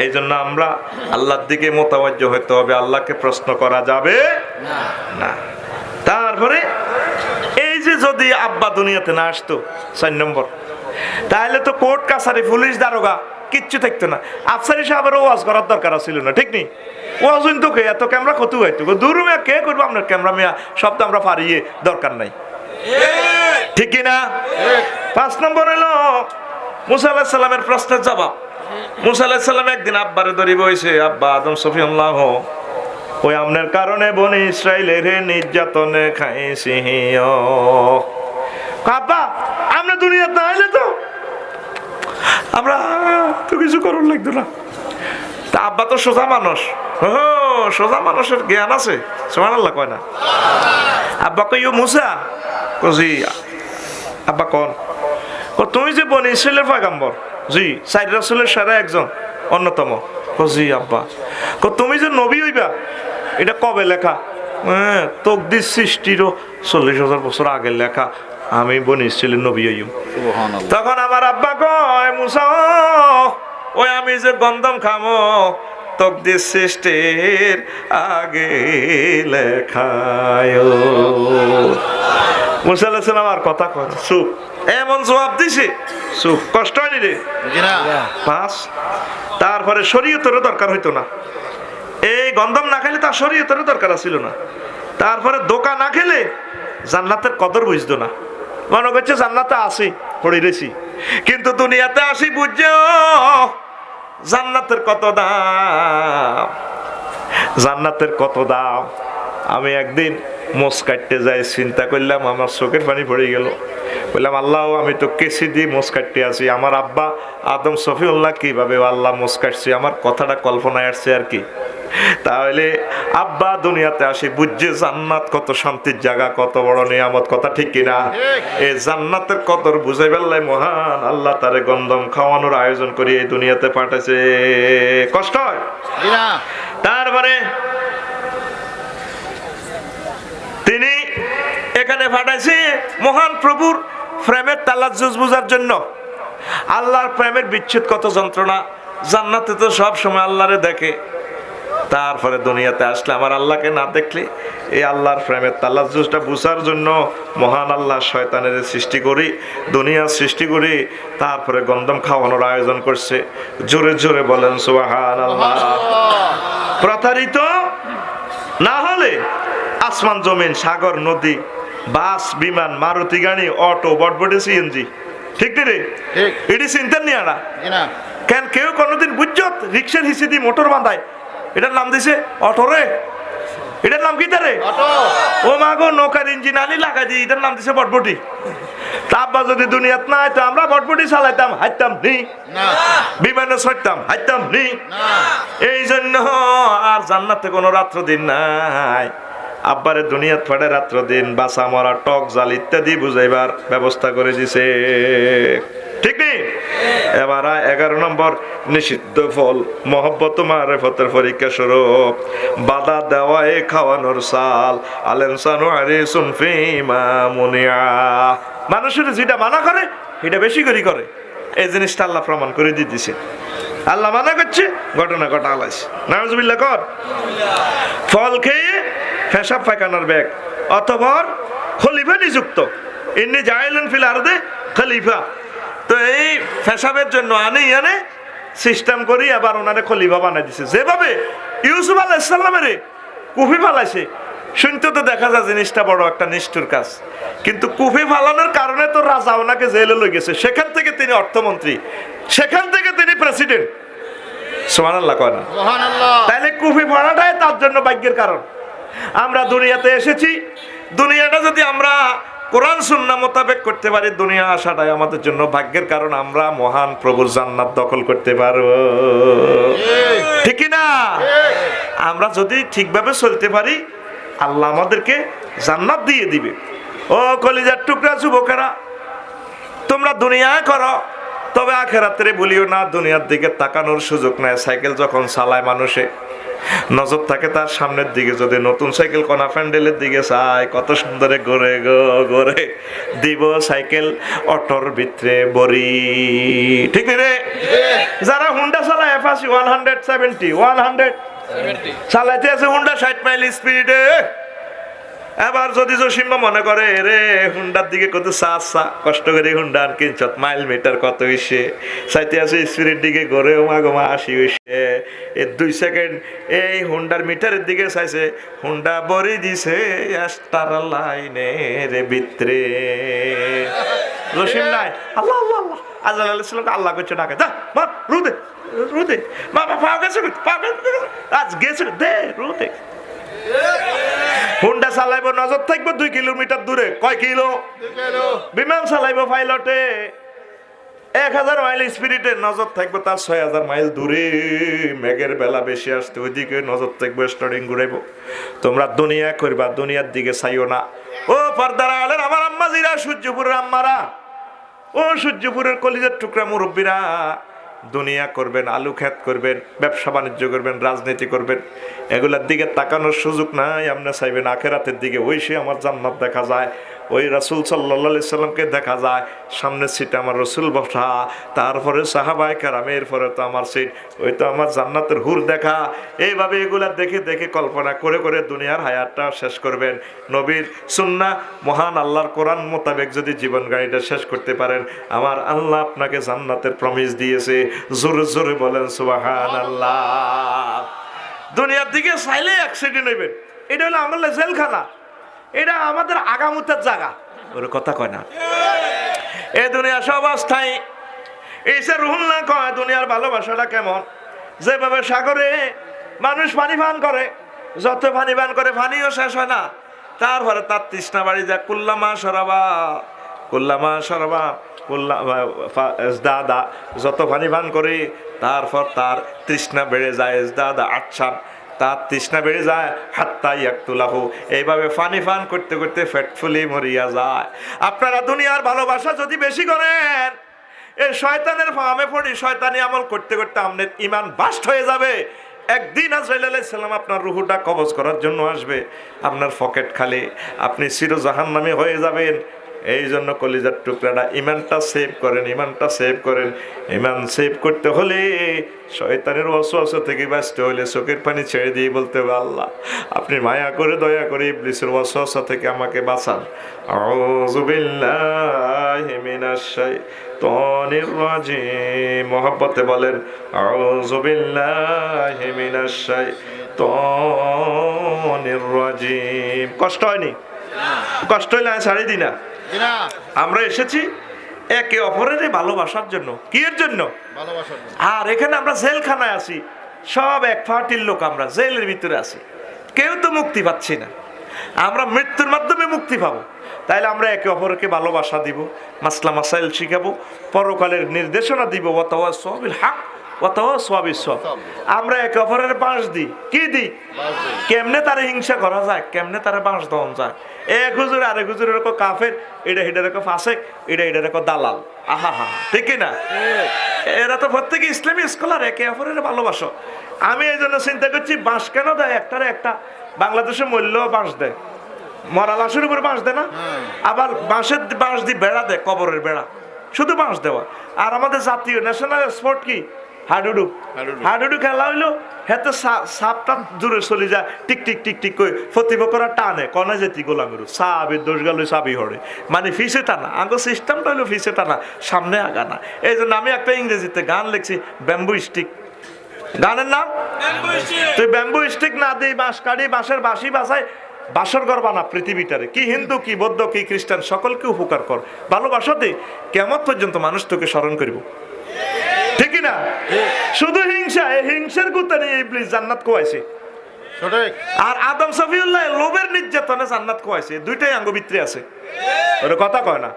Speaker 1: এই জন্য আমরা আল্লাহর দিকে মোতাওয়াজ্জহ হতে হবে, আল্লাহকে প্রশ্ন করা যাবে না। তারপরে এই যে যদি আব্বা দুনিয়াতে না আসতো 4 নম্বর, তাহলে তো কোর্ট কাছারি পুলিশ দারোগা কিচ্ছু থাকতো না। আফসারি সাহেবের ওয়াজ করার দরকার ছিল না, ঠিক নেই? ওয়াজ তো কে এত ক্যামেরা কত হইতো দূর মিয়া কে করবো আপনার ক্যামেরা মিয়া, সব তো আমরা পারিয়ে দরকার নাই, ঠিক কিনা? 5 নম্বর এলো মুসা আলাইহিস সালামের প্রশ্নের জবাব। মুসা আলাইহিস সালাম একদিন আব্বারে ধরে বইছে, আব্বা আদম সফিউল্লাহ ওই আপনার কারণে বনি ইসরাইলের নির্যাতনে খাইছি। আব্বা আমরা দুনিয়াতে না আইলে তো আমরা তো কিছু করুন লাগতো না। তা আব্বা তো সোজা মানুষ, সোজা মানুষের জ্ঞান আছে, সুবহানাল্লাহ কয় না? আব্বা কই ও মুসা কজি আব্বা কোন তুমি যে বনি ইসরাইলের পয়গম্বর, জি 4 রাসূলের সেরা একজন অন্যতম। জি আব্বা তুমি যে নবী হইবা এটা কবে লেখা? তকদির সৃষ্টিরও 40,000 বছর আগের লেখা, আমি বনি ইসরাইলের নবী হইম। তখন আমার আব্বা কয় মুসা ওই আমি যে গন্ধম খামো তকদির সৃষ্টির আগে লেখায়। মুসা আলাইহিস সালাম আর কথা কয় চুপ, এমন জবাব দিছে চুপ, কষ্ট হয়নি রে? 5 তারপরে শরীয়তেরও দরকার হইতো না, এই গন্ধম না খেলে তার শরীয়তেরও দরকার ছিল না। তারপরে দোকা না খেলে জান্নাতের কদর বুঝতো না, মনে করছে জান্নাতে আসি পড়ে রেছি, কিন্তু দুনিয়াতে আসি বুঝছো জান্নাতের কত দাম, জান্নাতের কত দাম। আমি একদিন মোষ কাটতে যাই, চিন্তা করলাম, আমার চোখের পানি পড়ে গেল। বললাম আল্লাহ আমি তো কেসি দিয়ে মোষ কাটতে আছি, আমার আব্বা আদম সফিউল্লাহ কিভাবে আল্লাহ মোষ কাটছে, আমার কথাটা কল্পনায় আসছে আর কি। তাহলে আব্বা দুনিয়াতে আসি বুঝছে জান্নাত কত শান্তির জায়গা, কত বড় নিয়ামত, কথা ঠিক কিনা? এই জান্নাতের কদর বুঝাই বেল্লাই মহান আল্লাহ তারে গন্ধম খাওয়ানোর আয়োজন করে এই দুনিয়াতে পাঠাইছে। কষ্ট হয়? তারপরে তিনি এখানে পাঠাইছে মহান প্রভুর প্রেমের তালাজ্জুজ বুঝার জন্য। আল্লাহর প্রেমের বিচ্ছেদ কত যন্ত্রণা, জান্নাতে তো সব সময় আল্লাহরে দেখে, তারপরে দুনিয়াতে আসলে আমার আল্লাহকে না দেখলে এই আল্লাহর প্রেমের তালাজ্জুজটা বুঝার জন্য মহান আল্লাহ শয়তানের সৃষ্টি করি, দুনিয়ার সৃষ্টি করি, তারপরে গন্ধম খাওয়ানোর আয়োজন করছে। জোরে জোরে বলেন সুবহানাল্লাহ। প্রতারিত না হলে আসমান জমিন সাগর নদী বাস বিমান মারুতি গাড়ি অটো বটবটি সিএনজি, ঠিক রে? এটি চিন্তা নিয়ে না কেন কেউ কোনোদিন বুঝছত রিক্সার হিসে দিয়ে মোটর বাঁধায়, এটার নাম দিছে অটো রে, এটার নাম কি তারে? ও মা গো নৌকার ইঞ্জিন আনি লাগাই দিই, এটার নাম দিছে বটবটি। আব্বা যদি দুনিয়াত নাই তো আমরা বটবটি চালাইতাম, হাইতাম নি, বিমানে চড়তাম, হাইতাম নি। এই জন্য আর জান্নাতে কোনো রাত্র দিন নাই। আব্বারে দুনিয়াত ফাটে রাত্র দিন বাসা মরা টক জাল ইত্যাদি বুঝাইবার ব্যবস্থা করে দিছে, ঠিক নেই? এবার 11 নম্বর নিষিদ্ধ ফল মহব্বত মারেফতের পরীক্ষা স্বরূপ বাধা দেওয়ায় খাওয়ানোর সাল আলেনসানু আরিসুন ফিমা মুনিয়া। মানুষের যেটা মানা করে এটা বেশি করে এই জিনিসটা আল্লাহ প্রমাণ করে দিতেছে। আল্লাহ মানা করছে, ঘটনা ঘটা আলাইছে, নাউজুবিল্লাহ কর। ফল খেয়ে পেশাব পায়খানার ব্যাগ অথবা খলিফা নিযুক্ত, ইন্নী জাইলুন ফিল আরদে খলিফা। তো এই পেশাবের জন্য আনে সিস্টেম করি আবার ওনারে খলিফা বানাই দিছে। যেভাবে ইউসুফ আলাইহিস সালামের কুফি ফালাইছে, শুনতে তো দেখা যায় জিনিসটা বড় একটা নিষ্ঠুর কাজ, কিন্তু কুফি ফালানোর কারণে তো রাজা ওনাকে জেলে লই গেছে, সেখান থেকে তিনি অর্থমন্ত্রী, সেখান থেকে তিনি প্রেসিডেন্ট। সুবহানাল্লাহ কয় না? সুবহানাল্লাহ। তাহলে কুফি ফালাটাই তার জন্য ভাগ্যের কারণ। আমরা দুনিয়াতে এসেছি, দুনিয়াটা যদি আমরা কোরআন সুন্নাহ মোতাবেক করতে পারি, দুনিয়া আসাটাই আমাদের জন্য ভাগ্যের, কারণ আমরা মহান প্রভুর জান্নাত দখল করতে পারবো। ঠিক না? আমরা যদি ঠিকভাবে চলতে পারি, আল্লাহ আমাদেরকে জান্নাত দিয়ে দিবে। ও কলিজার টুকরা যুবকেরা, তোমরা দুনিয়ায় করো, তবে আখেরাতে বলিও না। দুনিয়ার দিকে তাকানোর সুযোগ নাই। সাইকেল যখন চালায় মানুষে, নজর থাকে তার সামনের দিকে। যদি নতুন সাইকেল কোনা প্যান্ডেলের দিকে চায়, কত সুন্দর ঘুরে ঘুরে দিব সাইকেল অটোর ভিতরে বড়ি। ঠিক রে? যারা হুন্ডা চালায় F80 170 চালাইতে আছে, হুন্ডা 60 মাইল স্পিডে। এবার যদি জসিম্বা মনে করে রে হুন্ডার দিকে কত চা কষ্ট করে হুন্ডা কিনছত, মাইল মিটার কত হইছে, চাইতে আছে স্পিডের দিকে ঘরে গোমা 80 হইছে, 2 সেকেন্ড এই হুন্ডার মিটারের দিকে চাইছে, হুন্ডা বড়ি দিছে স্টার লাইনের ভিতরে। জসিম নাই, আল্লাহ আল্লাহ আল্লাহ আল্লাহ আল্লাহ আল্লাহ করছে ডাকে, যা মার রুদে রুদে মা পাও গেছে আজ গেছে দে রুদে। হুন্ডা চালাইব, নজর থাকবো 2 কিলোমিটার দূরে। কয় কিলো? বিমান চালাইব পাইলটে 1000 মাইল স্পিডে, নজর থাকবো তার 6000 মাইল দূরে। মেঘের বেলা বেশি আসতে ওইদিকে নজর থাকবো, স্টার্টিং ঘুরাইব। তোমরা দুনিয়া করবা, দুনিয়ার দিকে চাইও না। ও পর্দার আলের আমার আম্মাজিরা, সূর্যপুরের আম্মারা, ও সূর্যপুরের কলিজার টুকরা মুরব্বীরা, দুনিয়া করবেন, আলু খেত করবেন, ব্যবসা বাণিজ্য করবেন, রাজনীতি করবেন, এগুলার দিকে তাকানোর সুযোগ নাই। আপনি চাইবেন আখেরাতের দিকে, ওই সে আমার জান্নাত দেখা যায়, ওই রাসূল সাল্লাল্লাহু আলাইহি সাল্লামকে দেখা যায়, সামনের সিটে আমার রাসূল বসা, তারপরে সাহাবায়ে কেরাম, এরপরে তো আমার সিট, ওই তো আমার জান্নাতের হুর দেখা। এইভাবে এগুলা দেখে দেখে কল্পনা করে করে দুনিয়ার হায়াতটা শেষ করবেন। নবীর সুন্নাহ, মহান আল্লাহর কোরআন মোতাবেক যদি জীবন গাড়িটা শেষ করতে পারেন, আমার আল্লাহ আপনাকে জান্নাতের প্রমিস দিয়েছে। জোরে জোরে বলেন সুবহানাল্লাহ। দুনিয়ার দিকে চাইলে অ্যাক্সিডেন্ট হইবেন, এটা হলো আমাদের জেলখানা, এটা আমাদের আগামতের জায়গা। ওর কথা কয় না, এ দুনিয়া সব অস্থায়ী। এই সে রুহুল না কয় দুনিয়ার ভালোবাসাটা কেমন, যেভাবে সাগরে মানুষ পানি পান করে, যত পানি পান করে পানিও শেষ হয় না, তারপরে তার তৃষ্ণা বাড়ি যায়। কুল্লামা সরাবা দাদা, যত পানি পান করে তারপর তার তৃষ্ণা বেড়ে যায়। দাদা আচ্ছা, তার তৃষ্ণা বেড়ে যায়। হাত্তা ইয়াকতুলাহু, এইভাবে পানি পান করতে করতে পেট ফুলে মরিয়া যায়। আপনারা দুনিয়ার ভালোবাসা যদি বেশি করেন, এই শয়তানের ফামে পড়ি, শয়তানি আমল করতে করতে আপনার ঈমান বাস্ট হয়ে যাবে। একদিন আজরাইল আলাইহিস সালাম আপনার রুহুটা কবজ করার জন্য আসবে, আপনার পকেট খালি, আপনি চির জাহান্নামী হয়ে যাবেন। এই জন্য কলিজার টুকরাটা ইমানটা সেভ করেন, ইমানটা সেভ করেন। ইমান সেভ করতে হলে, শয়তানের ওয়াসওয়াসা থেকে বাঁচতে হলে চোখের পানি ছেড়ে দিয়ে বলতে হবে, আল্লাহ আপনি মায়া করে দয়া করে ইবলিসের ওয়াসওয়াসা থেকে আমাকে বাঁচান। আউযু বিল্লাহি মিনাশ শাইতানির রাজিম। মহব্বতে বলেন আউযু বিল্লাহি মিনাশ শাইতানির রাজিম। কষ্ট হয়নি? কষ্ট হইলে ছাড়ি দিই না। আমরা এসেছি একে অপরের ভালোবাসার জন্য। কি এর জন্য? আর এখানে আমরা জেলখানায় আছি, সব এক পার্টির লোক, আমরা জেলের ভিতরে আছি, কেউ তো মুক্তি পাচ্ছি না। আমরা মৃত্যুর মাধ্যমে মুক্তি পাবো, তাইলে আমরা একে অপরকে ভালোবাসা দিব, মাসলা মাসাইল শিখাবো, পরকালের নির্দেশনা দিব। ওয়াতাওয়াসাউ বিল হক ওয়াতাওয়াসাউ বিস সবর। আমরা একে অপরের বাঁশ দিই। কি দিই? কেমনে তারে হিংসা করা যায়, কেমনে তারে বাঁশ দেওয়া যায়। এক হুজুর আরেক হুজুরের এরকম কাফের, এটা এরকম ফাসেক, এটা এরকম দালাল। আহা হা, ঠিক না? এরা তো প্রত্যেকে ইসলামী স্কলার, একে অপরের ভালোবাসো। আমি এই জন্য চিন্তা করছি, বাঁশ কেন দেয়? একটারে একটা বাংলাদেশে মূল্য বাঁশ দেয়, মরা লাশের উপরে বাঁশ দেয় না, আবার বাঁশের বাঁশ দিয়ে বেড়া দেয়, কবরের বেড়া, শুধু বাঁশ দেওয়া। আর আমাদের জাতীয় ন্যাশনাল স্পোর্ট কি? হাডুডু। হাডুডু খেলা হইলো, হেতে সাপটা দূরে চলে যায়, টিক টিক টিক টিক করে প্রতিপক্ষরা টানে, কনে যেতি গোলামেরু সাবের দোষ গেল সাবি হরে, মানে ফিসে টানা। আগে সিস্টেমটা হইলো ফিসে টানা, সামনে আগানা। এই জন্য আমি একটা ইংরেজিতে গান লিখছি, ব্যাম্বু স্টিক। গানের নাম তুই ব্যাম্বু স্টিক না দিই, বাঁশ কাটি, বাঁশের বাঁশি বাসায়, বাসর ঘর বানা পৃথিবীটারে। কি হিন্দু, কি বৌদ্ধ, কি খ্রিস্টান, সকলকে উপকার কর, ভালোবাসা দে, কেমন পর্যন্ত মানুষ তোকে স্মরণ করিব। ঠিক না? শুধু হিংসা, এই হিংসার গুতা নিয়ে ইবলিস জান্নাত কোয়াইছে। আর আদম সফিউল্লাহ লোভের নির্যাতনে জান্নাত খোয়াইছে, দুইটাই আঙ্গ ভিতরে আছে। ওর কথা কয় না।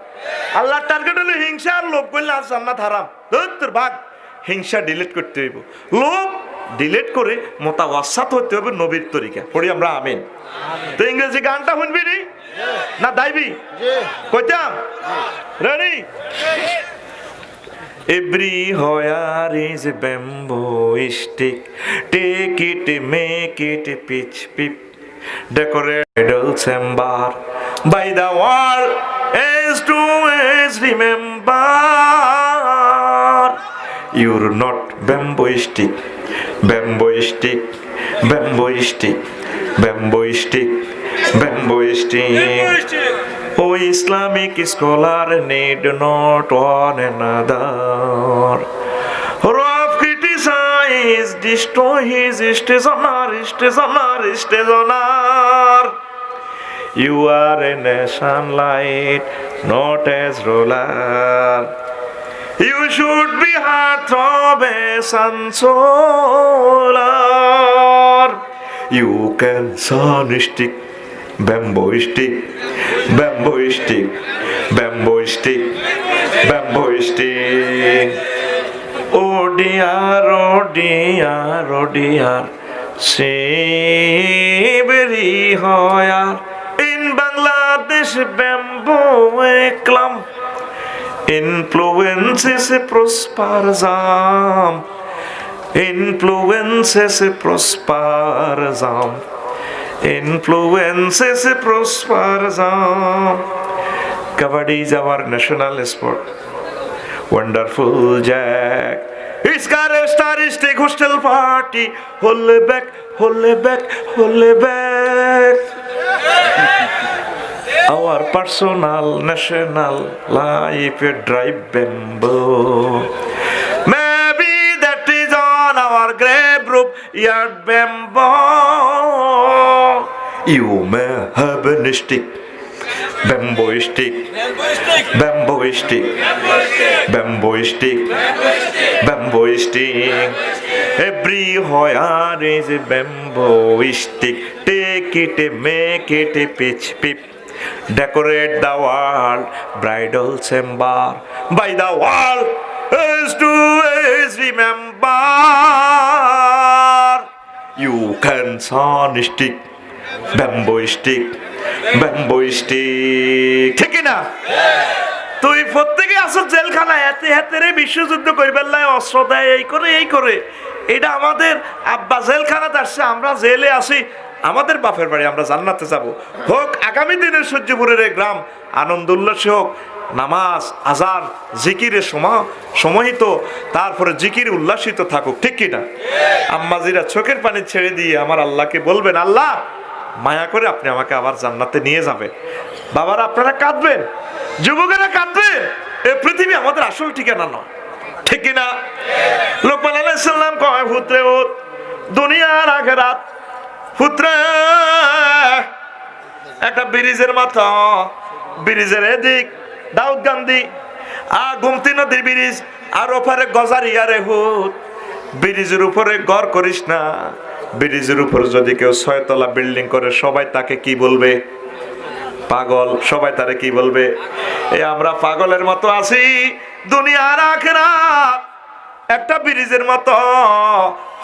Speaker 1: আল্লাহর টার্গেট হলো হিংসা আর লোভ করলে আর জান্নাত হারাম। তোর ভাগ হিংসা ডিলিট করতে হইব, লোভ ডিলিট করে মোতাওয়াসাত হতে হবে নবীর তরিকা। পড়ি আমরা আমিন। তো ইংরেজি গানটা শুনবি নি না দাইবি? কইতাম ready? Everywhere is a bamboo stick. Take it, make it pitch pip. Decorate idols and bar by the wall as to as remember. You're not bamboo stick, bamboo stick, bamboo stick, bamboo stick, bamboo stick. Oh, Islamic scholar need not one another. Rough criticize, destroy his stationer. You are a nation light, not as ruler. You should be heartthrob as consoler. You can sun stick, bamboo stick, bamboo stick, bamboo stick, bamboo stick. Oh dear, oh dear, oh dear, Savory hoya. In Bangladesh, bamboo a clump influences a prosperism. Influences a prosperism. Influences a prosperism. Kabaddi is our national sport. Wonderful Jack. It's got a staristic hostel party. Hold back, hold back, hold back. Our personal national life drive bamboo. Maybe that is on our grave roof yard bamboo. You may have a stick, bamboo stick, bamboo stick, bamboo stick, bamboo stick. Everywhere is a bamboo stick. Take it, make it pitch pip. Decorate the world, bridal chamber by the wall as to as remember. You can sun stick, bamboo stick, bamboo stick. ঠিক না? তুই প্রত্যেকে আসল জেলখানায় এতে হাতে বিশ্বযুদ্ধ করবার লাই অস্ত্র দেয়, এই করে এটা আমাদের আব্বা জেলখানাতে আসছে, আমরা জেলে আসি, আমাদের বাপের বাড়ি, আমরা জান্নাতে যাব। হোক আগামী দিনের সূর্যপুরের গ্রাম আনন্দ উল্লাসে হোক, নামাজ আজান জিকিরে সমাহিত, তারপরে জিকির উল্লাসিত থাকুক, ঠিক কিনা? আম্মাজিরা চোখের পানি ছেড়ে দিয়ে আমার আল্লাহকে বলবেন, আল্লাহ মায়া করে আপনি আমাকে আবার জান্নাতে নিয়ে যাবেন। বাবারা আপনারা কাঁদবেন, যুবকেরা কাঁদবেন, এই পৃথিবী আমাদের আসল ঠিকানা নয়, ঠিক কিনা? লোকমান আলাইহিস সালাম কয়, পুত্রে ও দুনিয়ার আখিরাত, পুত্রে একটা ব্রিজের মাথা, ব্রিজের এদিক দাউদ গান্ধী, আর গোমতী নদীর ব্রিজ, আর ওপারে গজারিয়া রে হুত। ব্রিজের উপরে ঘর করিস না, ব্রিজের উপর যদি কেউ 6 তলা বিল্ডিং করে সবাই তাকে কি বলবে? পাগল। সবাই তারে কি বলবে? আমরা পাগলের মতো আছি। দুনিয়ার আখিরাত একটা ব্রিজের মতো,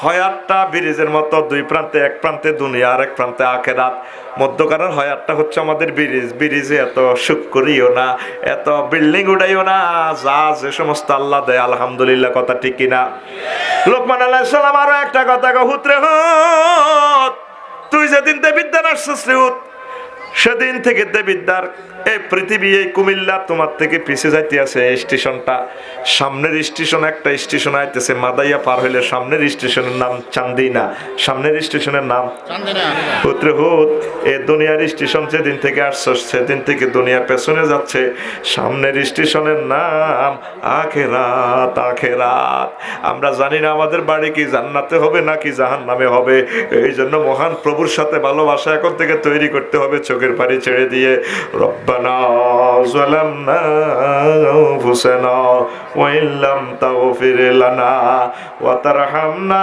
Speaker 1: হয়াতটা ব্রিজের মতো, দুই প্রান্তে, এক প্রান্তে দুনিয়া আর এক প্রান্তে আখিরাত। মধ্যখানের হয়াতটা হচ্ছে আমাদের ব্রিজ। ব্রিজে এত সুখ করিও না, এত বিল্ডিং উঠাইও না, যা যে সমস্ত আল্লাহ দেয় আলহামদুলিল্লাহ, কথা ঠিক কিনা? লোকমান আলাইহিস সালাম আরো একটা কথা কয়, হুত রে হুত, তুই যেদিন দেবিদ্যার আসছিস রে হুত, সেদিন থেকে দেবিদ্যার এই পৃথিবী, এই কুমিল্লা তোমার থেকে পিছিয়ে যাইতে আছে। এই স্টেশনটা, সামনের স্টেশন একটা স্টেশন আইতেছে মাদাইয়া পার হইলে সামনের স্টেশনের নাম চান্দিনা, সামনের স্টেশনের নাম পুত্রে হুত। এই দুনিয়ার স্টেশন যেদিন থেকে আসছস সেদিন থেকে দুনিয়া পেছনে যাচ্ছে, সামনের স্টেশনের নাম আখিরাত। আখিরাত আমরা জানি না আমাদের বাড়ি কি জান্নাতে হবে নাকি জাহান্নামে হবে। এই জন্য মহান প্রভুর সাথে ভালোবাসা এখন থেকে তৈরি করতে হবে, চোখের পানি ছেড়ে দিয়ে। রব্বানা যালামনা আনফুসানা ওয়া ইল্লাম তাগফির লানা ওয়া তারহামনা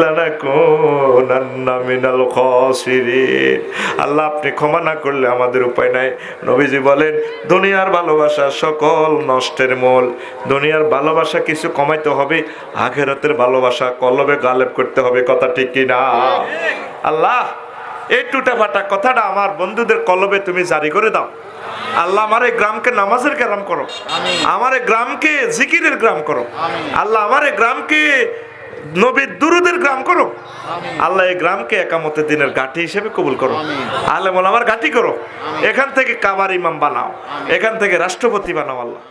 Speaker 1: লানাকুনান্না লানাকুনান্না মিনাল খাসিরিন। আল্লাহ আপনি ক্ষমা না করলে আমাদের উপায় নাই। নবীজি বলেন দুনিয়ার ভালোবাসা সকল নষ্টের মূল। দুনিয়ার ভালোবাসা কিছু কমাইতে হবে, আখিরাতের ভালোবাসা কলবে গালেব করতে হবে। কথা ঠিক কি না? আল্লাহ এই টুটা ফাটা কথাটা আমার বন্ধুদের কলবে তুমি জারি করে দাও। আল্লাহ আমার এই গ্রামকে নামাজের গ্রাম করো, আমার এই গ্রামকে জিকিরের গ্রাম করো। আল্লাহ আমার এই গ্রামকে নবীর দুরুদের গ্রাম করো। আল্লাহ এই গ্রামকে একামতের দিনের ঘাঁটি হিসেবে কবুল করো। আলেম ওলামার ঘাঁটি করো। এখান থেকে কাবার ইমাম বানাও, এখান থেকে রাষ্ট্রপতি বানাও আল্লাহ।